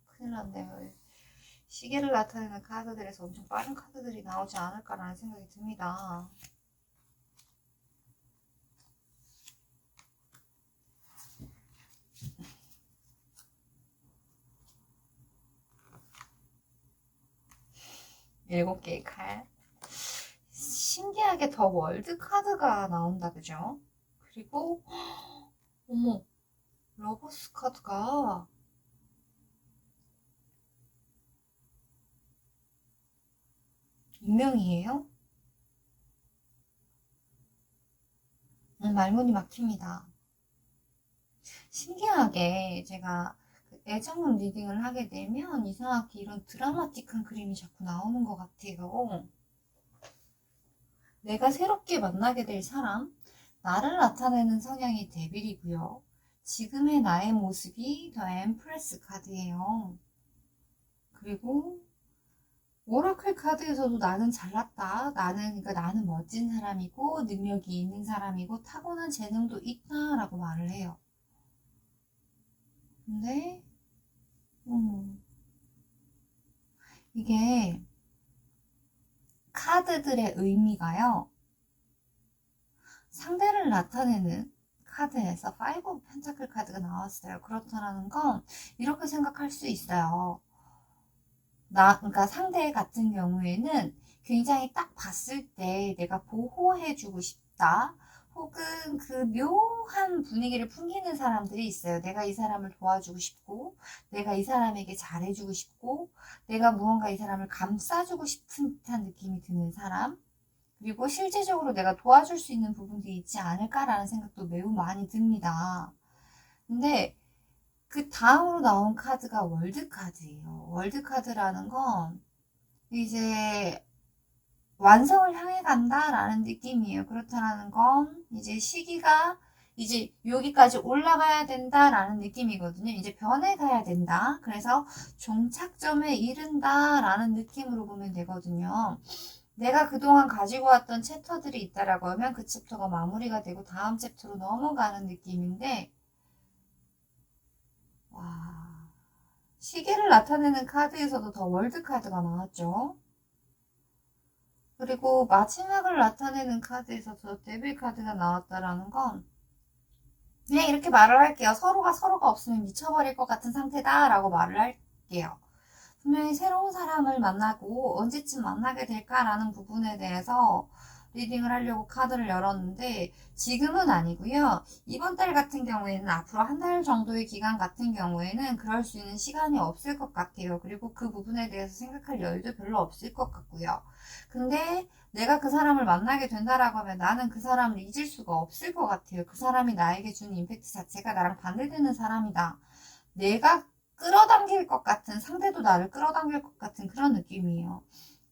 큰일 났네요. 시계를 나타내는 카드들에서 엄청 빠른 카드들이 나오지 않을까라는 생각이 듭니다. 일곱 개의 칼. 신기하게 더 월드 카드가 나온다, 그죠? 그리고 어머, 러버스 카드가 운명이에요? 말문이 막힙니다. 신기하게 제가 애정론 리딩을 하게 되면 이상하게 이런 드라마틱한 그림이 자꾸 나오는 것 같아요. 내가 새롭게 만나게 될 사람, 나를 나타내는 성향이 데빌이고요. 지금의 나의 모습이 더 엠프레스 카드예요. 그리고 오라클 카드에서도 나는 잘났다. 그러니까 나는 멋진 사람이고 능력이 있는 사람이고 타고난 재능도 있다라고 말을 해요. 근데 이게 카드들의 의미가요. 상대를 나타내는 카드에서 5 오브 펜타클 카드가 나왔어요. 그렇다는 건 이렇게 생각할 수 있어요. 그러니까 상대 같은 경우에는 굉장히 딱 봤을 때 내가 보호해주고 싶다. 혹은 그 묘한 분위기를 풍기는 사람들이 있어요. 내가 이 사람을 도와주고 싶고, 내가 이 사람에게 잘해주고 싶고, 내가 무언가 이 사람을 감싸주고 싶은 듯한 느낌이 드는 사람. 그리고 실제적으로 내가 도와줄 수 있는 부분들이 있지 않을까라는 생각도 매우 많이 듭니다. 근데 그 다음으로 나온 카드가 월드 카드예요. 월드 카드라는 건 이제 완성을 향해 간다라는 느낌이에요. 그렇다는 건 이제 시기가 이제 여기까지 올라가야 된다라는 느낌이거든요. 이제 변해가야 된다. 그래서 종착점에 이른다라는 느낌으로 보면 되거든요. 내가 그동안 가지고 왔던 챕터들이 있다라고 하면 그 챕터가 마무리가 되고 다음 챕터로 넘어가는 느낌인데, 와, 시계를 나타내는 카드에서도 더 월드 카드가 나왔죠. 그리고 마지막을 나타내는 카드에서도 데빌 카드가 나왔다라는 건 그냥 이렇게 말을 할게요. 서로가 없으면 미쳐버릴 것 같은 상태다라고 말을 할게요. 분명히 새로운 사람을 만나고 언제쯤 만나게 될까라는 부분에 대해서 리딩을 하려고 카드를 열었는데 지금은 아니고요. 이번 달 같은 경우에는 앞으로 한 달 정도의 기간 같은 경우에는 그럴 수 있는 시간이 없을 것 같아요. 그리고 그 부분에 대해서 생각할 여유도 별로 없을 것 같고요. 근데 내가 그 사람을 만나게 된다라고 하면 나는 그 사람을 잊을 수가 없을 것 같아요. 그 사람이 나에게 준 임팩트 자체가 나랑 반대되는 사람이다. 내가 끌어당길 것 같은, 상대도 나를 끌어당길 것 같은 그런 느낌이에요.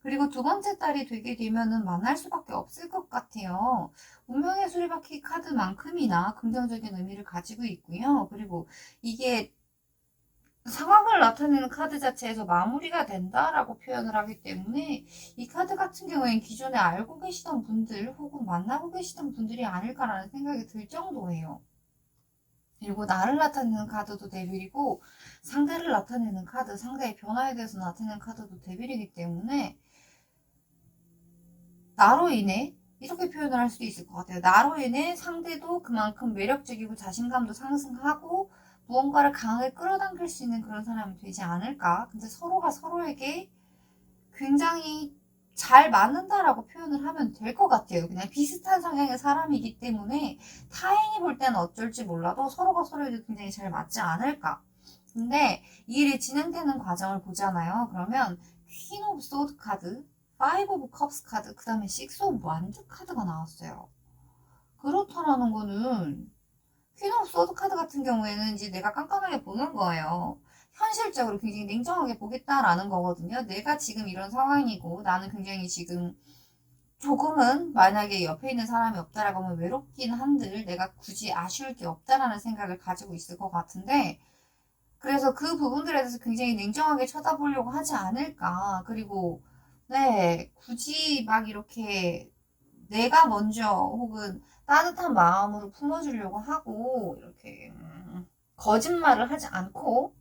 그리고 두 번째 달이 되게 되면은 만날 수밖에 없을 것 같아요. 운명의 수레바퀴 카드만큼이나 긍정적인 의미를 가지고 있고요. 그리고 이게 상황을 나타내는 카드 자체에서 마무리가 된다라고 표현을 하기 때문에 이 카드 같은 경우에는 기존에 알고 계시던 분들 혹은 만나고 계시던 분들이 아닐까라는 생각이 들 정도예요. 그리고 나를 나타내는 카드도 데빌이고 상대를 나타내는 카드, 상대의 변화에 대해서 나타내는 카드도 데빌이기 때문에 나로 인해 이렇게 표현을 할 수도 있을 것 같아요. 나로 인해 상대도 그만큼 매력적이고 자신감도 상승하고 무언가를 강하게 끌어당길 수 있는 그런 사람이 되지 않을까. 근데 서로가 서로에게 굉장히 잘 맞는다라고 표현을 하면 될 것 같아요. 그냥 비슷한 성향의 사람이기 때문에 타인이 볼 때는 어쩔지 몰라도 서로가 서로에게 굉장히 잘 맞지 않을까. 근데 이 일이 진행되는 과정을 보잖아요. 그러면 퀸 오브 소드 카드, 5 오브 컵스 카드, 그 다음에 6 오브 완드 카드가 나왔어요. 그렇다라는 거는 퀸 오브 소드 카드 같은 경우에는 이제 내가 깐깐하게 보는 거예요. 현실적으로 굉장히 냉정하게 보겠다라는 거거든요. 내가 지금 이런 상황이고 나는 굉장히 지금 조금은 만약에 옆에 있는 사람이 없다라고 하면 외롭긴 한들 내가 굳이 아쉬울 게 없다라는 생각을 가지고 있을 것 같은데, 그래서 그 부분들에 대해서 굉장히 냉정하게 쳐다보려고 하지 않을까. 그리고 네, 굳이 막 이렇게 내가 먼저 혹은 따뜻한 마음으로 품어주려고 하고 이렇게 거짓말을 하지 않고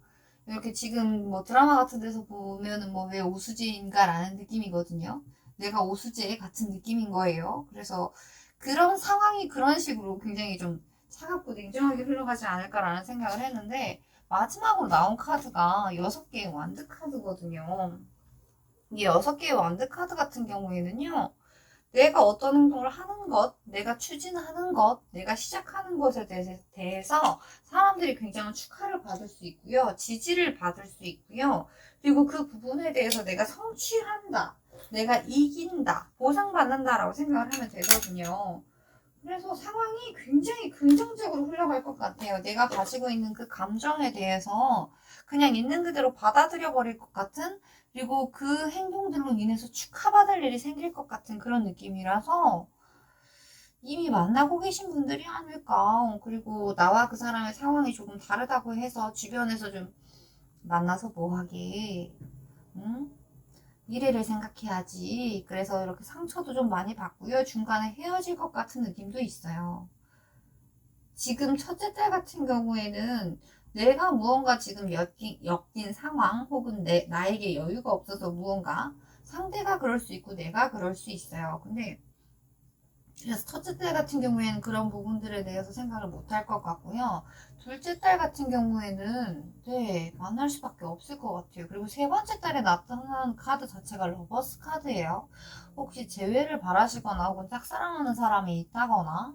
이렇게 지금 뭐 드라마 같은 데서 보면은 뭐 왜 오수지인가라는 느낌이거든요. 내가 오수지 같은 느낌인 거예요. 그래서 그런 상황이 그런 식으로 굉장히 좀 차갑고 냉정하게 흘러가지 않을까라는 생각을 했는데, 마지막으로 나온 카드가 6개의 완드 카드거든요. 이 6개의 완드 카드 같은 경우에는요, 내가 어떤 행동을 하는 것, 내가 추진하는 것, 내가 시작하는 것에 대해서 사람들이 굉장히 축하를 받을 수 있고요. 지지를 받을 수 있고요. 그리고 그 부분에 대해서 내가 성취한다, 내가 이긴다, 보상받는다라고 생각을 하면 되거든요. 그래서 상황이 굉장히 긍정적으로 흘러갈 것 같아요. 내가 가지고 있는 그 감정에 대해서 그냥 있는 그대로 받아들여 버릴 것 같은, 그리고 그 행동들로 인해서 축하받을 일이 생길 것 같은 그런 느낌이라서 이미 만나고 계신 분들이 아닐까. 그리고 나와 그 사람의 상황이 조금 다르다고 해서 주변에서 좀 만나서 뭐 하게, 응? 미래를 생각해야지. 그래서 이렇게 상처도 좀 많이 받고요. 중간에 헤어질 것 같은 느낌도 있어요. 지금 첫째 딸 같은 경우에는 내가 무언가 지금 엮인 상황 혹은 나에게 여유가 없어서 무언가, 상대가 그럴 수 있고 내가 그럴 수 있어요. 근데 그래서 첫째 딸 같은 경우에는 그런 부분들에 대해서 생각을 못 할 것 같고요. 둘째 딸 같은 경우에는 네, 만날 수밖에 없을 것 같아요. 그리고 세 번째 딸에 나타나는 카드 자체가 러버스 카드예요. 혹시 재회를 바라시거나 혹은 짝사랑하는 사람이 있다거나,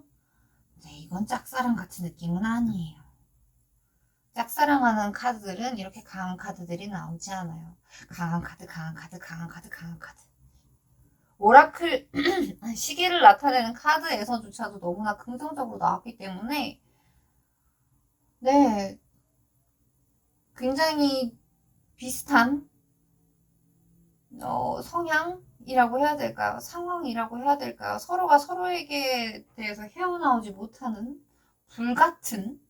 네, 이건 짝사랑 같은 느낌은 아니에요. 짝사랑하는 카드들은 이렇게 강한 카드들이 나오지 않아요. 강한 카드, 강한 카드, 강한 카드, 강한 카드. 오라클 시계를 나타내는 카드에서조차도 너무나 긍정적으로 나왔기 때문에 네, 굉장히 비슷한 성향이라고 해야 될까요? 상황이라고 해야 될까요? 서로가 서로에게 대해서 헤어나오지 못하는 불같은,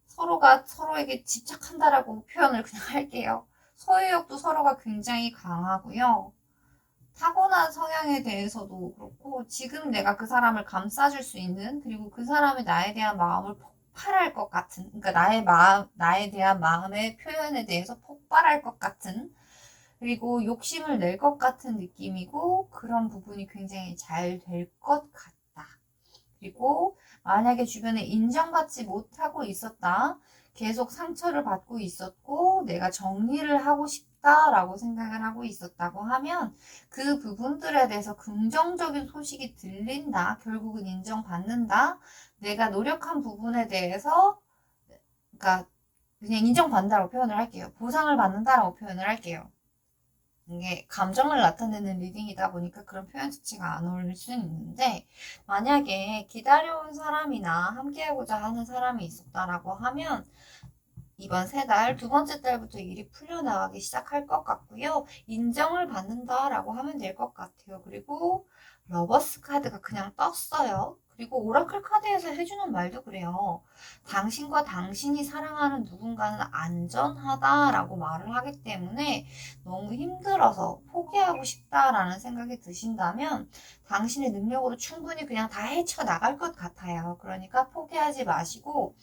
서로가 서로에게 집착한다라고 표현을 그냥 할게요. 소유욕도 서로가 굉장히 강하고요. 타고난 성향에 대해서도 그렇고, 지금 내가 그 사람을 감싸줄 수 있는, 그리고 그 사람이 나에 대한 마음을 폭발할 것 같은, 그러니까 나에 대한 마음의 표현에 대해서 폭발할 것 같은, 그리고 욕심을 낼 것 같은 느낌이고, 그런 부분이 굉장히 잘 될 것 같다. 그리고 만약에 주변에 인정받지 못하고 있었다, 계속 상처를 받고 있었고 내가 정리를 하고 싶다라고 생각을 하고 있었다고 하면 그 부분들에 대해서 긍정적인 소식이 들린다, 결국은 인정받는다, 내가 노력한 부분에 대해서, 그러니까 그냥 인정받는다라고 표현을 할게요. 보상을 받는다라고 표현을 할게요. 이게 감정을 나타내는 리딩이다 보니까 그런 표현 자체가 안 어울릴 수는 있는데, 만약에 기다려온 사람이나 함께하고자 하는 사람이 있었다라고 하면 이번 세 달, 두 번째 달부터 일이 풀려나가기 시작할 것 같고요. 인정을 받는다라고 하면 될 것 같아요. 그리고 러버스 카드가 그냥 떴어요. 그리고 오라클 카드에서 해주는 말도 그래요. 당신과 당신이 사랑하는 누군가는 안전하다라고 말을 하기 때문에 너무 힘들어서 포기하고 싶다라는 생각이 드신다면 당신의 능력으로 충분히 그냥 다 헤쳐나갈 것 같아요. 그러니까 포기하지 마시고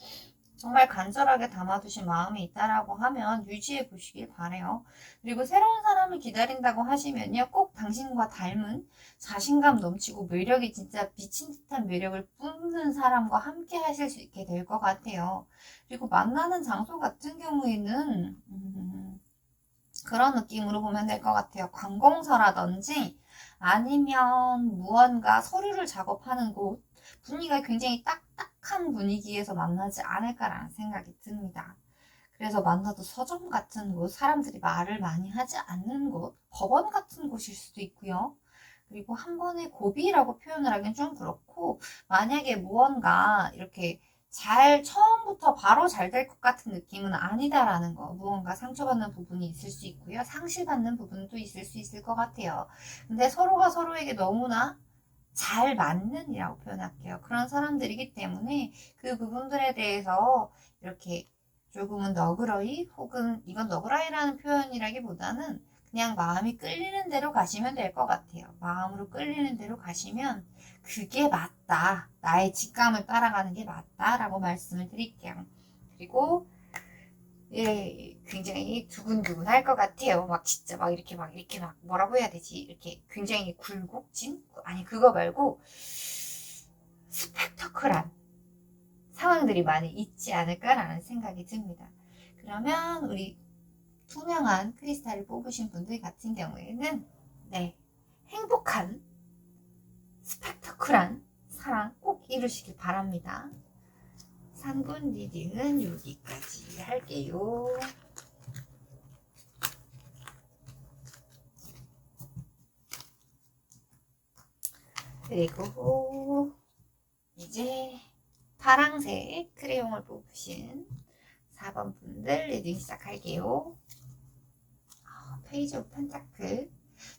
정말 간절하게 담아두신 마음이 있다라고 하면 유지해 보시길 바래요. 그리고 새로운 사람을 기다린다고 하시면요, 꼭 당신과 닮은 자신감 넘치고 매력이 진짜 미친 듯한 매력을 뿜는 사람과 함께 하실 수 있게 될 것 같아요. 그리고 만나는 장소 같은 경우에는 그런 느낌으로 보면 될 것 같아요. 관공서라든지 아니면 무언가 서류를 작업하는 곳, 분위기가 굉장히 딱딱한 분위기에서 만나지 않을까라는 생각이 듭니다. 그래서 만나도 서점 같은 곳, 사람들이 말을 많이 하지 않는 곳, 법원 같은 곳일 수도 있고요. 그리고 한 번에 고비라고 표현을 하긴 좀 그렇고, 만약에 무언가 이렇게 처음부터 바로 잘 될 것 같은 느낌은 아니다라는 거. 무언가 상처받는 부분이 있을 수 있고요. 상실받는 부분도 있을 수 있을 것 같아요. 근데 서로가 서로에게 너무나 잘 맞는 이라고 표현할게요. 그런 사람들이기 때문에 그 부분들에 대해서 이렇게 조금은 너그러이 혹은 이건 너그러이라는 표현이라기보다는 그냥 마음이 끌리는 대로 가시면 될 것 같아요. 마음으로 끌리는 대로 가시면 그게 맞다. 나의 직감을 따라가는 게 맞다라고 말씀을 드릴게요. 그리고 예, 굉장히 두근두근 할 것 같아요. 막 진짜 이렇게 막 뭐라고 해야 되지? 이렇게 굉장히 굴곡진? 아니, 그거 말고 스펙터클한 상황들이 많이 있지 않을까라는 생각이 듭니다. 그러면 우리 투명한 크리스탈을 뽑으신 분들 같은 경우에는 네, 행복한 스펙터클한 사랑 꼭 이루시길 바랍니다. 3분 리딩은 여기까지 할게요. 그리고 이제 파랑색 크레용을 뽑으신 4번 분들 리딩 시작할게요. 페이지 오브 펜타클.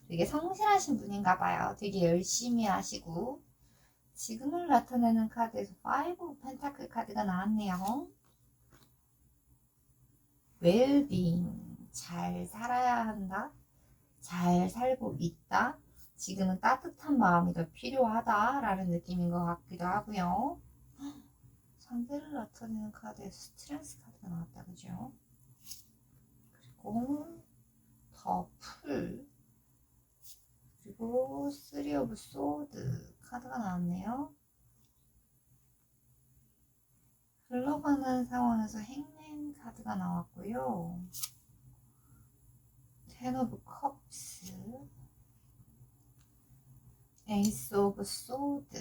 되게 성실하신 분인가 봐요. 되게 열심히 하시고 지금을 나타내는 카드에서 5 오브 펜타클 카드가 나왔네요. 웰빙, 잘 살아야 한다, 잘 살고 있다, 지금은 따뜻한 마음이 더 필요하다라는 느낌인 것 같기도 하고요. 상대를 나타내는 카드에서 스트레스 카드가 나왔다, 그죠? 그리고 더 풀, 그리고 3 오브 소드 카드가 나왔네요. 흘러가는 상황에서 행맨 카드가 나왔고요. 10 오브 컵스, 에이스 오브 소드,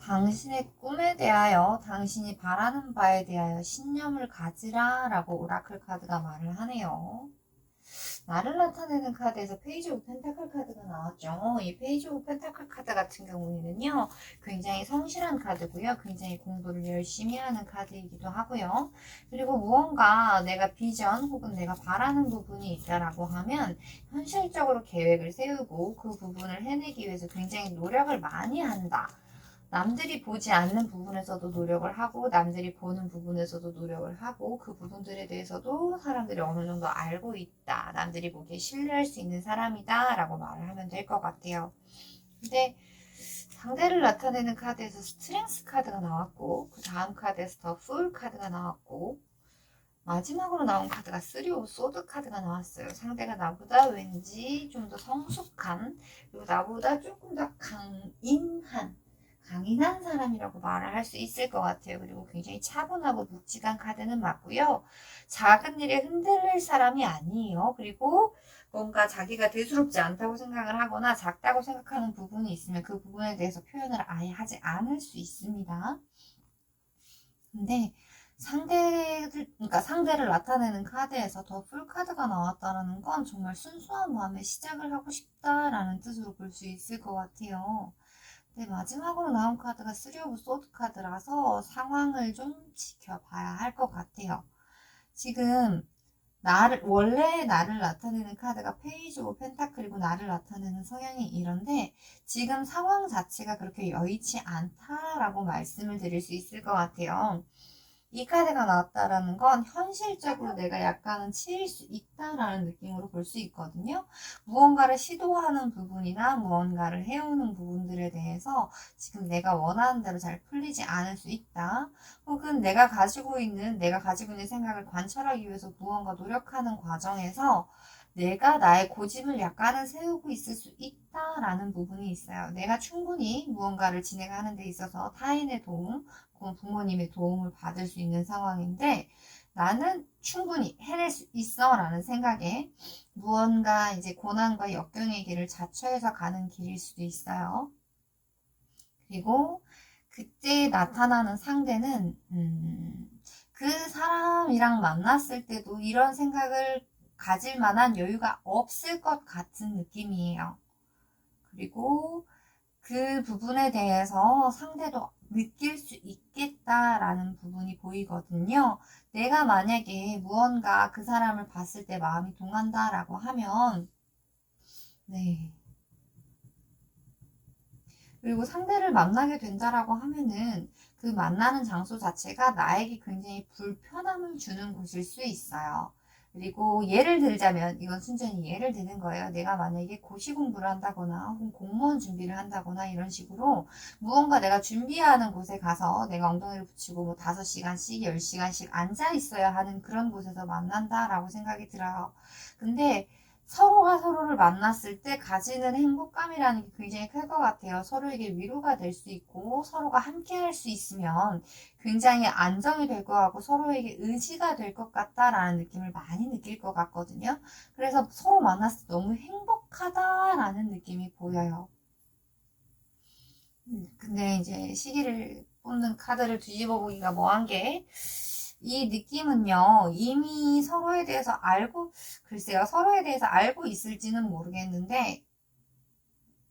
당신의 꿈에 대하여, 당신이 바라는 바에 대하여 신념을 가지라 라고 오라클 카드가 말을 하네요. 나를 나타내는 카드에서 페이지 오브 펜타클 카드가 나왔죠. 이 페이지 오브 펜타클 카드 같은 경우에는요, 굉장히 성실한 카드고요. 굉장히 공부를 열심히 하는 카드이기도 하고요. 그리고 무언가 내가 비전 혹은 내가 바라는 부분이 있다라고 하면 현실적으로 계획을 세우고 그 부분을 해내기 위해서 굉장히 노력을 많이 한다. 남들이 보지 않는 부분에서도 노력을 하고 남들이 보는 부분에서도 노력을 하고 그 부분들에 대해서도 사람들이 어느 정도 알고 있다. 남들이 보기에 신뢰할 수 있는 사람이다 라고 말을 하면 될 것 같아요. 근데 상대를 나타내는 카드에서 스트렝스 카드가 나왔고 그 다음 카드에서 더 풀 카드가 나왔고 마지막으로 나온 카드가 3 오브 소드 카드가 나왔어요. 상대가 나보다 왠지 좀 더 성숙한 그리고 나보다 조금 더 강인한 사람이라고 말을 할 수 있을 것 같아요. 그리고 굉장히 차분하고 묵직한 카드는 맞고요. 작은 일에 흔들릴 사람이 아니에요. 그리고 뭔가 자기가 대수롭지 않다고 생각을 하거나 작다고 생각하는 부분이 있으면 그 부분에 대해서 표현을 아예 하지 않을 수 있습니다. 근데 그러니까 상대를 나타내는 카드에서 더 풀 카드가 나왔다는 건 정말 순수한 마음에 시작을 하고 싶다라는 뜻으로 볼 수 있을 것 같아요. 네, 마지막으로 나온 카드가 3 오브 소드 카드라서 상황을 좀 지켜봐야 할 것 같아요. 지금 원래 나를 나타내는 카드가 페이지 오브 펜타클이고 나를 나타내는 성향이 이런데 지금 상황 자체가 그렇게 여의치 않다라고 말씀을 드릴 수 있을 것 같아요. 이 카드가 나왔다라는 건 현실적으로 내가 약간은 치일 수 있다라는 느낌으로 볼 수 있거든요. 무언가를 시도하는 부분이나 무언가를 해오는 부분들에 대해서 지금 내가 원하는 대로 잘 풀리지 않을 수 있다. 혹은 내가 가지고 있는 생각을 관철하기 위해서 무언가 노력하는 과정에서 내가 나의 고집을 약간은 세우고 있을 수 있다라는 부분이 있어요. 내가 충분히 무언가를 진행하는 데 있어서 타인의 도움, 부모님의 도움을 받을 수 있는 상황인데 나는 충분히 해낼 수 있어 라는 생각에 무언가 이제 고난과 역경의 길을 자처해서 가는 길일 수도 있어요. 그리고 그때 나타나는 상대는 그 사람이랑 만났을 때도 이런 생각을 가질 만한 여유가 없을 것 같은 느낌이에요. 그리고 그 부분에 대해서 상대도 느낄 수 있겠다라는 부분이 보이거든요. 내가 만약에 무언가 그 사람을 봤을 때 마음이 동한다라고 하면, 네. 그리고 상대를 만나게 된다라고 하면은 그 만나는 장소 자체가 나에게 굉장히 불편함을 주는 곳일 수 있어요. 그리고 예를 들자면, 이건 순전히 예를 드는 거예요. 내가 만약에 고시 공부를 한다거나 혹은 공무원 준비를 한다거나 이런 식으로 무언가 내가 준비하는 곳에 가서 내가 엉덩이를 붙이고 뭐 5시간씩 10시간씩 앉아 있어야 하는 그런 곳에서 만난다라고 생각이 들어요. 근데 서로가 서로를 만났을 때 가지는 행복감이라는 게 굉장히 클 것 같아요. 서로에게 위로가 될 수 있고 서로가 함께 할 수 있으면 굉장히 안정이 될 것 같고 서로에게 의지가 될 것 같다라는 느낌을 많이 느낄 것 같거든요. 그래서 서로 만났을 때 너무 행복하다라는 느낌이 보여요. 근데 이제 시기를 뽑는 카드를 뒤집어 보기가 뭐한 게, 이 느낌은요, 이미 서로에 대해서 알고, 글쎄요, 서로에 대해서 알고 있을지는 모르겠는데,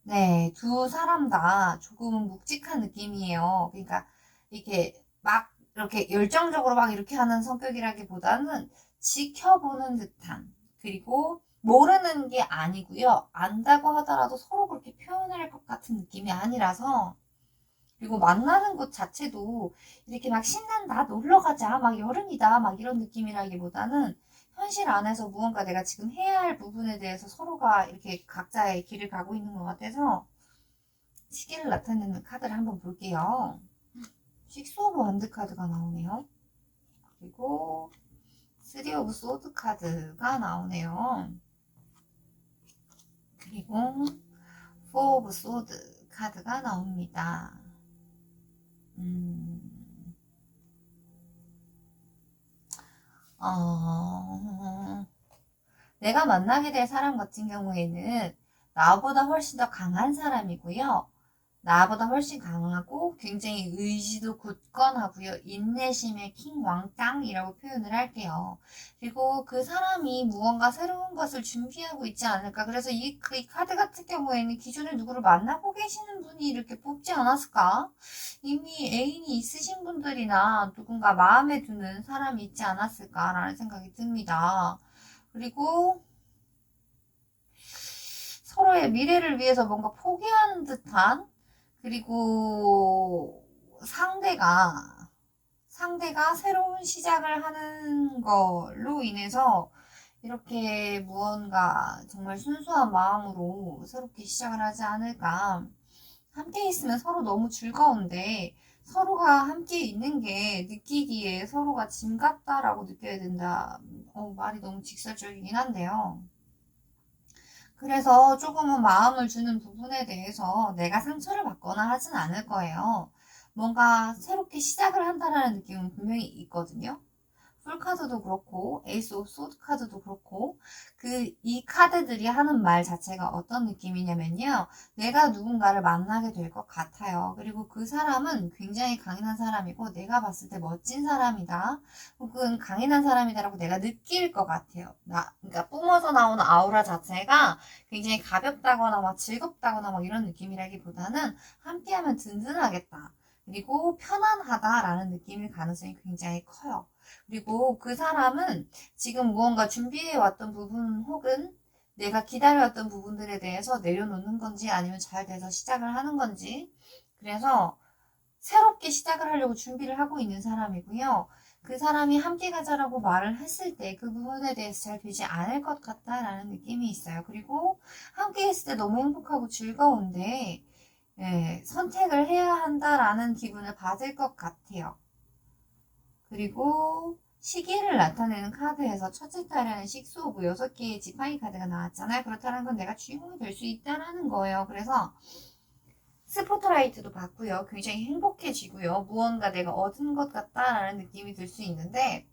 네, 두 사람 다 조금은 묵직한 느낌이에요. 그러니까, 이렇게 막, 이렇게 열정적으로 막 이렇게 하는 성격이라기보다는 지켜보는 듯한, 그리고 모르는 게 아니고요. 안다고 하더라도 서로 그렇게 표현할 것 같은 느낌이 아니라서, 그리고 만나는 것 자체도 이렇게 막 신난다, 놀러 가자, 막 여름이다, 막 이런 느낌이라기보다는 현실 안에서 무언가 내가 지금 해야 할 부분에 대해서 서로가 이렇게 각자의 길을 가고 있는 것 같아서 시기를 나타내는 카드를 한번 볼게요. 식스 오브 원드 카드가 나오네요. 그리고 쓰리 오브 소드 카드가 나오네요. 그리고 포 오브 소드 카드가 나옵니다. 내가 만나게 될 사람 같은 경우에는 나보다 훨씬 더 강한 사람이고요. 나보다 훨씬 강하고 굉장히 의지도 굳건하고요. 인내심의 킹 왕짱이라고 표현을 할게요. 그리고 그 사람이 무언가 새로운 것을 준비하고 있지 않을까. 그래서 이 카드 같은 경우에는 기존에 누구를 만나고 계시는 분이 이렇게 뽑지 않았을까? 이미 애인이 있으신 분들이나 누군가 마음에 드는 사람이 있지 않았을까라는 생각이 듭니다. 그리고 서로의 미래를 위해서 뭔가 포기하는 듯한, 그리고 상대가 새로운 시작을 하는 걸로 인해서 이렇게 무언가 정말 순수한 마음으로 새롭게 시작을 하지 않을까. 함께 있으면 서로 너무 즐거운데 서로가 함께 있는 게 느끼기에 서로가 짐 같다라고 느껴야 된다. 말이 너무 직설적이긴 한데요. 그래서 조금은 마음을 주는 부분에 대해서 내가 상처를 받거나 하진 않을 거예요. 뭔가 새롭게 시작을 한다라는 느낌은 분명히 있거든요. 풀카드도 그렇고 에이스 오브 소드 카드도 그렇고 이 카드들이 하는 말 자체가 어떤 느낌이냐면요. 내가 누군가를 만나게 될 것 같아요. 그리고 그 사람은 굉장히 강인한 사람이고 내가 봤을 때 멋진 사람이다. 혹은 강인한 사람이다라고 내가 느낄 것 같아요. 그러니까 뿜어져 나오는 아우라 자체가 굉장히 가볍다거나 막 즐겁다거나 막 이런 느낌이라기보다는 함께하면 든든하겠다. 그리고 편안하다라는 느낌일 가능성이 굉장히 커요. 그리고 그 사람은 지금 무언가 준비해왔던 부분 혹은 내가 기다려왔던 부분들에 대해서 내려놓는 건지 아니면 잘 돼서 시작을 하는 건지, 그래서 새롭게 시작을 하려고 준비를 하고 있는 사람이고요. 그 사람이 함께 가자라고 말을 했을 때 그 부분에 대해서 잘 되지 않을 것 같다라는 느낌이 있어요. 그리고 함께 했을 때 너무 행복하고 즐거운데 선택을 해야 한다라는 기분을 받을 것 같아요. 그리고 시기를 나타내는 카드에서 첫째 달에는 식스 오브 6개의 지팡이 카드가 나왔잖아요. 그렇다는 건 내가 주인공이 될 수 있다는 거예요. 그래서 스포트라이트도 받고요. 굉장히 행복해지고요. 무언가 내가 얻은 것 같다라는 느낌이 들 수 있는데,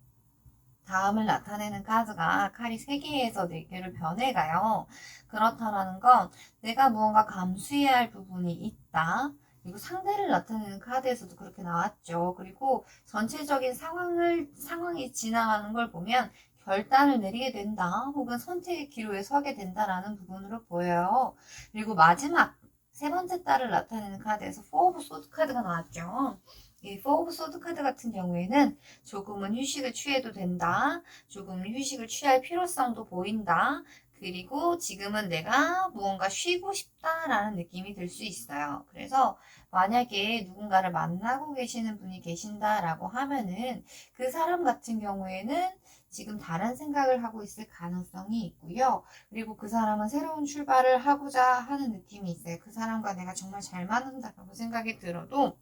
다음을 나타내는 카드가 칼이 3개에서 4개로 변해가요. 그렇다라는 건 내가 무언가 감수해야 할 부분이 있다. 그리고 상대를 나타내는 카드에서도 그렇게 나왔죠. 그리고 전체적인 상황이 지나가는 걸 보면 결단을 내리게 된다. 혹은 선택의 기로에 서게 된다라는 부분으로 보여요. 그리고 마지막 세 번째 달을 나타내는 카드에서 포 오브 소드 카드가 나왔죠. 이 포 오브 소드 카드 같은 경우에는 조금은 휴식을 취해도 된다. 조금은 휴식을 취할 필요성도 보인다. 그리고 지금은 내가 무언가 쉬고 싶다라는 느낌이 들 수 있어요. 그래서 만약에 누군가를 만나고 계시는 분이 계신다라고 하면은 그 사람 같은 경우에는 지금 다른 생각을 하고 있을 가능성이 있고요. 그리고 그 사람은 새로운 출발을 하고자 하는 느낌이 있어요. 그 사람과 내가 정말 잘 맞는다라고 생각이 들어도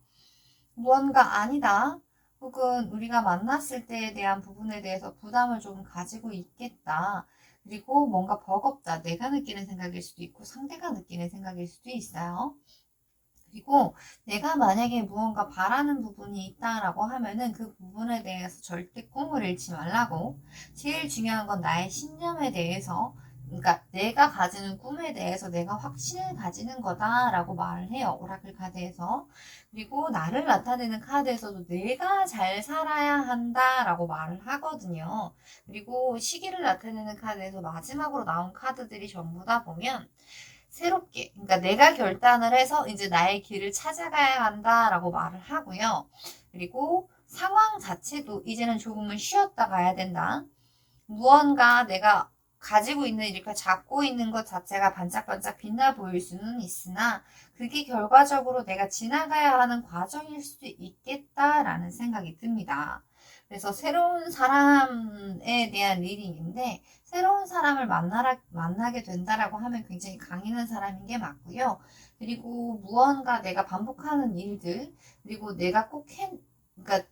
무언가 아니다. 혹은 우리가 만났을 때에 대한 부분에 대해서 부담을 좀 가지고 있겠다. 그리고 뭔가 버겁다. 내가 느끼는 생각일 수도 있고 상대가 느끼는 생각일 수도 있어요. 그리고 내가 만약에 무언가 바라는 부분이 있다라고 하면은 그 부분에 대해서 절대 꿈을 잃지 말라고. 제일 중요한 건 나의 신념에 대해서, 그러니까 내가 가지는 꿈에 대해서 내가 확신을 가지는 거다라고 말을 해요. 오라클 카드에서. 그리고 나를 나타내는 카드에서도 내가 잘 살아야 한다라고 말을 하거든요. 그리고 시기를 나타내는 카드에서 마지막으로 나온 카드들이 전부 다 보면 새롭게, 그러니까 내가 결단을 해서 이제 나의 길을 찾아가야 한다라고 말을 하고요. 그리고 상황 자체도 이제는 조금은 쉬었다 가야 된다. 무언가 내가 가지고 있는, 이렇게 잡고 있는 것 자체가 반짝반짝 빛나 보일 수는 있으나 그게 결과적으로 내가 지나가야 하는 과정일 수도 있겠다라는 생각이 듭니다. 그래서 새로운 사람에 대한 리딩인데 새로운 사람을 만나게 된다라고 하면 굉장히 강인한 사람인 게 맞고요. 그리고 무언가 내가 반복하는 일들, 그리고 내가 그러니까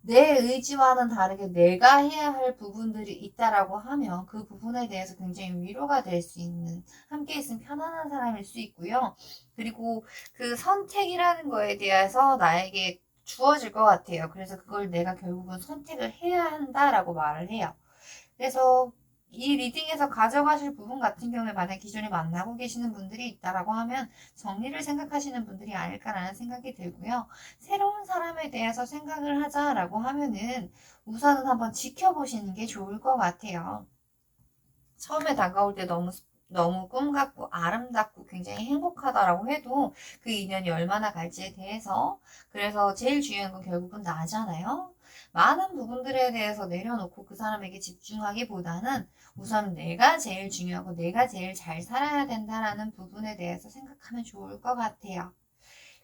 내 의지와는 다르게 내가 해야 할 부분들이 있다라고 하면 그 부분에 대해서 굉장히 위로가 될 수 있는, 함께 있으면 편안한 사람일 수 있고요. 그리고 그 선택이라는 거에 대해서 나에게 주어질 것 같아요. 그래서 그걸 내가 결국은 선택을 해야 한다라고 말을 해요. 그래서 이 리딩에서 가져가실 부분 같은 경우에 만약 기존에 만나고 계시는 분들이 있다라고 하면 정리를 생각하시는 분들이 아닐까라는 생각이 들고요. 새로운 사람에 대해서 생각을 하자라고 하면은 우선은 한번 지켜보시는 게 좋을 것 같아요. 처음에 다가올 때 너무 꿈 같고 아름답고 굉장히 행복하다라고 해도 그 인연이 얼마나 갈지에 대해서, 그래서 제일 중요한 건 결국은 나잖아요. 많은 부분들에 대해서 내려놓고 그 사람에게 집중하기보다는 우선 내가 제일 중요하고 내가 제일 잘 살아야 된다라는 부분에 대해서 생각하면 좋을 것 같아요.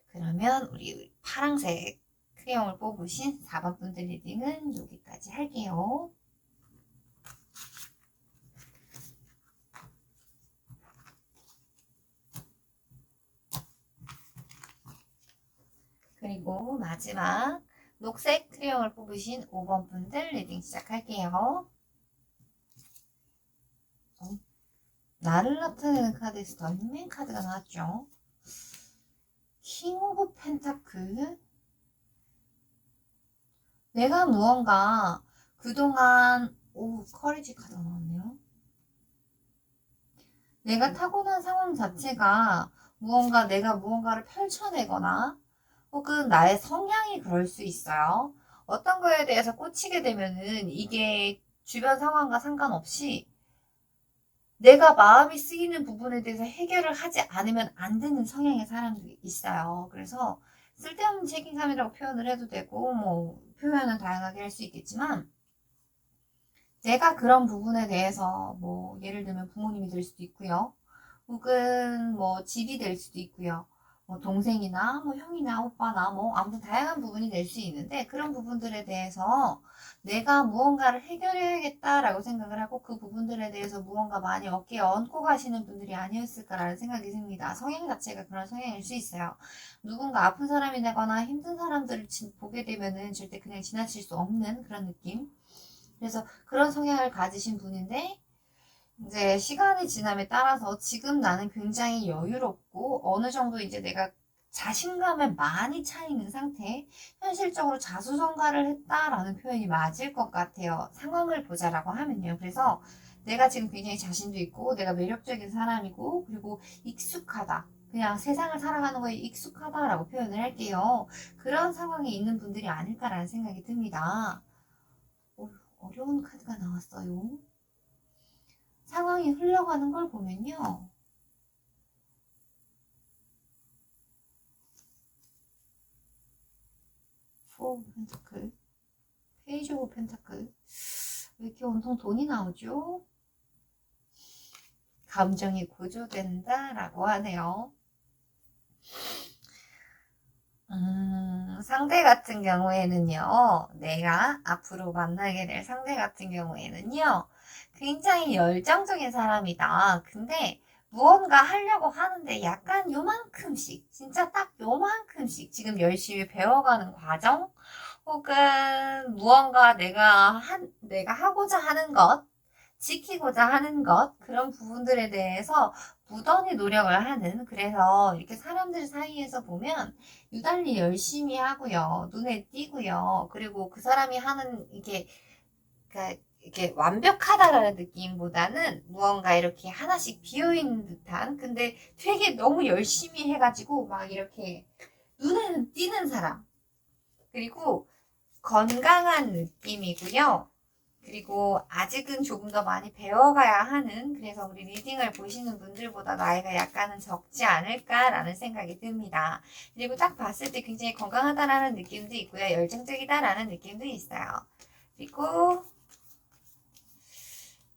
그러면 우리 파랑색 크레용을 뽑으신 4번 분들 리딩은 여기까지 할게요. 그리고 마지막 녹색 크레용을 뽑으신 5번 분들 리딩 시작할게요. 나를 나타내는 카드에서 더 힘맨 카드가 나왔죠. 킹 오브 펜타클. 내가 무언가 그동안, 커리지 카드가 나왔네요. 내가 타고난 상황 자체가 내가 무언가를 펼쳐내거나 혹은 나의 성향이 그럴 수 있어요. 어떤 거에 대해서 꽂히게 되면은 이게 주변 상황과 상관없이 내가 마음이 쓰이는 부분에 대해서 해결을 하지 않으면 안 되는 성향의 사람들이 있어요. 그래서 쓸데없는 책임감이라고 표현을 해도 되고, 뭐, 표현은 다양하게 할 수 있겠지만, 내가 그런 부분에 대해서, 뭐, 예를 들면 부모님이 될 수도 있고요. 혹은 뭐, 집이 될 수도 있고요. 뭐, 동생이나, 뭐, 형이나, 오빠나, 뭐, 아무튼 다양한 부분이 될 수 있는데, 그런 부분들에 대해서 내가 무언가를 해결해야겠다라고 생각을 하고 그 부분들에 대해서 무언가 많이 어깨에 얹고 가시는 분들이 아니었을까라는 생각이 듭니다. 성향 자체가 그런 성향일 수 있어요. 누군가 아픈 사람이 되거나 힘든 사람들을 보게 되면은 절대 그냥 지나칠 수 없는 그런 느낌. 그래서 그런 성향을 가지신 분인데, 이제 시간이 지남에 따라서 지금 나는 굉장히 여유롭고 어느 정도 이제 내가 자신감에 많이 차 있는 상태, 현실적으로 자수성가를 했다라는 표현이 맞을 것 같아요. 상황을 보자라고 하면요. 그래서 내가 지금 굉장히 자신도 있고 내가 매력적인 사람이고 그리고 익숙하다. 그냥 세상을 살아가는 거에 익숙하다라고 표현을 할게요. 그런 상황에 있는 분들이 아닐까라는 생각이 듭니다. 어려운 카드가 나왔어요. 상황이 흘러가는 걸 보면요. 4 펜타클, 페이지 오브 펜타클. 왜 이렇게 온통 돈이 나오죠? 감정이 고조된다 라고 하네요. 상대 같은 경우에는요, 내가 앞으로 만나게 될 상대 같은 경우에는요, 굉장히 열정적인 사람이다. 근데 무언가 하려고 하는데 약간 요만큼씩, 진짜 딱 요만큼씩 지금 열심히 배워가는 과정, 혹은 무언가 내가 하고자 하는 것, 지키고자 하는 것, 그런 부분들에 대해서 무던히 노력을 하는, 그래서 이렇게 사람들 사이에서 보면 유달리 열심히 하고요, 눈에 띄고요, 그리고 그 사람이 하는 그러니까 이게 완벽하다라는 느낌보다는 무언가 이렇게 하나씩 비어있는 듯한, 근데 되게 너무 열심히 해가지고 막 이렇게 눈에는 띄는 사람. 그리고 건강한 느낌이고요. 그리고 아직은 조금 더 많이 배워가야 하는, 그래서 우리 리딩을 보시는 분들보다 나이가 약간은 적지 않을까라는 생각이 듭니다. 그리고 딱 봤을 때 굉장히 건강하다라는 느낌도 있고요. 열정적이다라는 느낌도 있어요. 그리고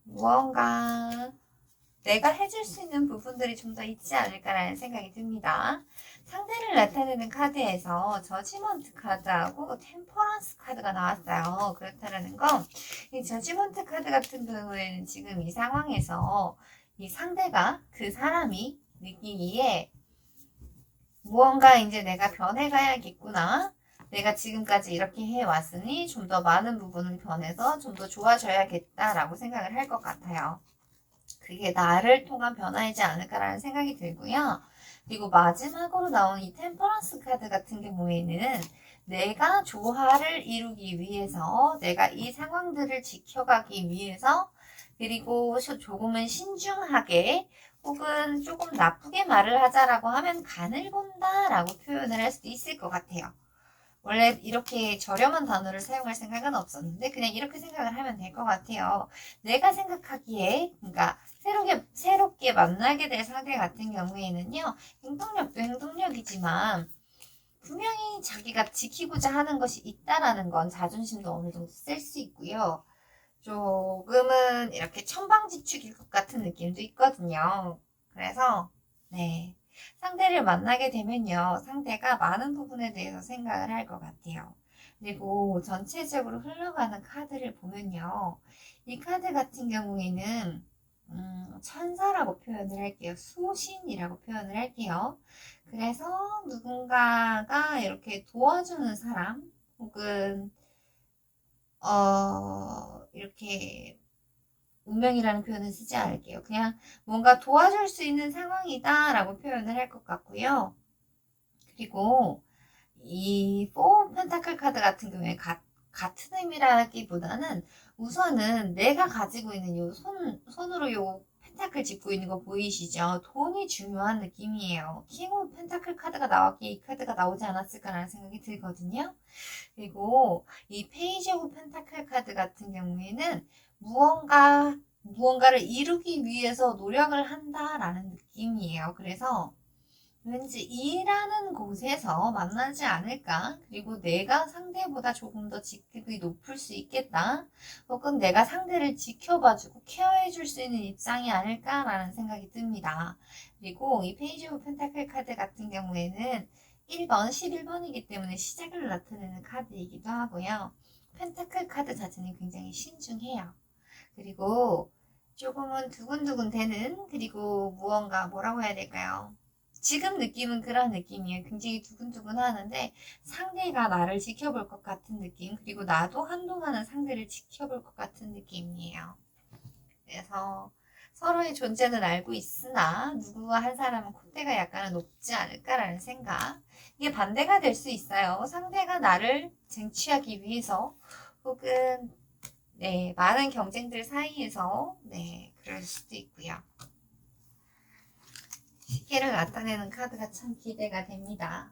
무언가 내가 해줄 수 있는 부분들이 좀 더 있지 않을까라는 생각이 듭니다. 상대를 나타내는 카드에서 저지먼트 카드하고 템퍼런스 카드가 나왔어요. 그렇다는 건 이 저지먼트 카드 같은 경우에는 지금 이 상황에서 이 상대가, 그 사람이 느끼기에 무언가 이제 내가 변해가야겠구나, 내가 지금까지 이렇게 해왔으니 좀 더 많은 부분을 변해서 좀 더 좋아져야겠다라고 생각을 할 것 같아요. 그게 나를 통한 변화이지 않을까라는 생각이 들고요. 그리고 마지막으로 나온 이 템퍼런스 카드 같은 경우에는 내가 조화를 이루기 위해서, 내가 이 상황들을 지켜가기 위해서, 그리고 조금은 신중하게, 혹은 조금 나쁘게 말을 하자라고 하면 간을 본다라고 표현을 할 수도 있을 것 같아요. 원래 이렇게 저렴한 단어를 사용할 생각은 없었는데 그냥 이렇게 생각을 하면 될 것 같아요. 내가 생각하기에, 그러니까 새롭게 만나게 될 상대 같은 경우에는요, 행동력도 행동력이지만 분명히 자기가 지키고자 하는 것이 있다라는 건 자존심도 어느 정도 셀 수 있고요. 조금은 이렇게 천방지축일 것 같은 느낌도 있거든요. 그래서 네, 상대를 만나게 되면요, 상대가 많은 부분에 대해서 생각을 할 것 같아요. 그리고 전체적으로 흘러가는 카드를 보면요, 이 카드 같은 경우에는 천사라고 표현을 할게요. 수신이라고 표현을 할게요. 그래서 누군가가 이렇게 도와주는 사람, 혹은 이렇게 운명이라는 표현은 쓰지 않을게요. 그냥 뭔가 도와줄 수 있는 상황이다라고 표현을 할 것 같고요. 그리고 이 4 펜타클 카드 같은 경우에 같은 의미라기보다는 우선은 내가 가지고 있는 손으로 요 펜타클 짚고 있는 거 보이시죠? 돈이 중요한 느낌이에요. 킹 오브 펜타클 카드가 나왔기에 이 카드가 나오지 않았을까라는 생각이 들거든요. 그리고 이 페이지 오브 펜타클 카드 같은 경우에는 무언가를 이루기 위해서 노력을 한다라는 느낌이에요. 그래서 왠지 일하는 곳에서 만나지 않을까? 그리고 내가 상대보다 조금 더 직급이 높을 수 있겠다. 혹은 내가 상대를 지켜봐주고 케어해줄 수 있는 입장이 아닐까라는 생각이 듭니다. 그리고 이 페이지 오브 펜타클 카드 같은 경우에는 1번, 11번이기 때문에 시작을 나타내는 카드이기도 하고요. 펜타클 카드 자체는 굉장히 신중해요. 그리고 조금은 두근두근 되는, 그리고 무언가 뭐라고 해야 될까요? 지금 느낌은 그런 느낌이에요. 굉장히 두근두근 하는데 상대가 나를 지켜볼 것 같은 느낌, 그리고 나도 한동안은 상대를 지켜볼 것 같은 느낌이에요. 그래서 서로의 존재는 알고 있으나 누구와 한 사람은 콧대가 약간은 높지 않을까라는 생각. 이게 반대가 될 수 있어요. 상대가 나를 쟁취하기 위해서, 혹은 네, 많은 경쟁들 사이에서 네, 그럴 수도 있고요. 시계를 나타내는 카드가 참 기대가 됩니다.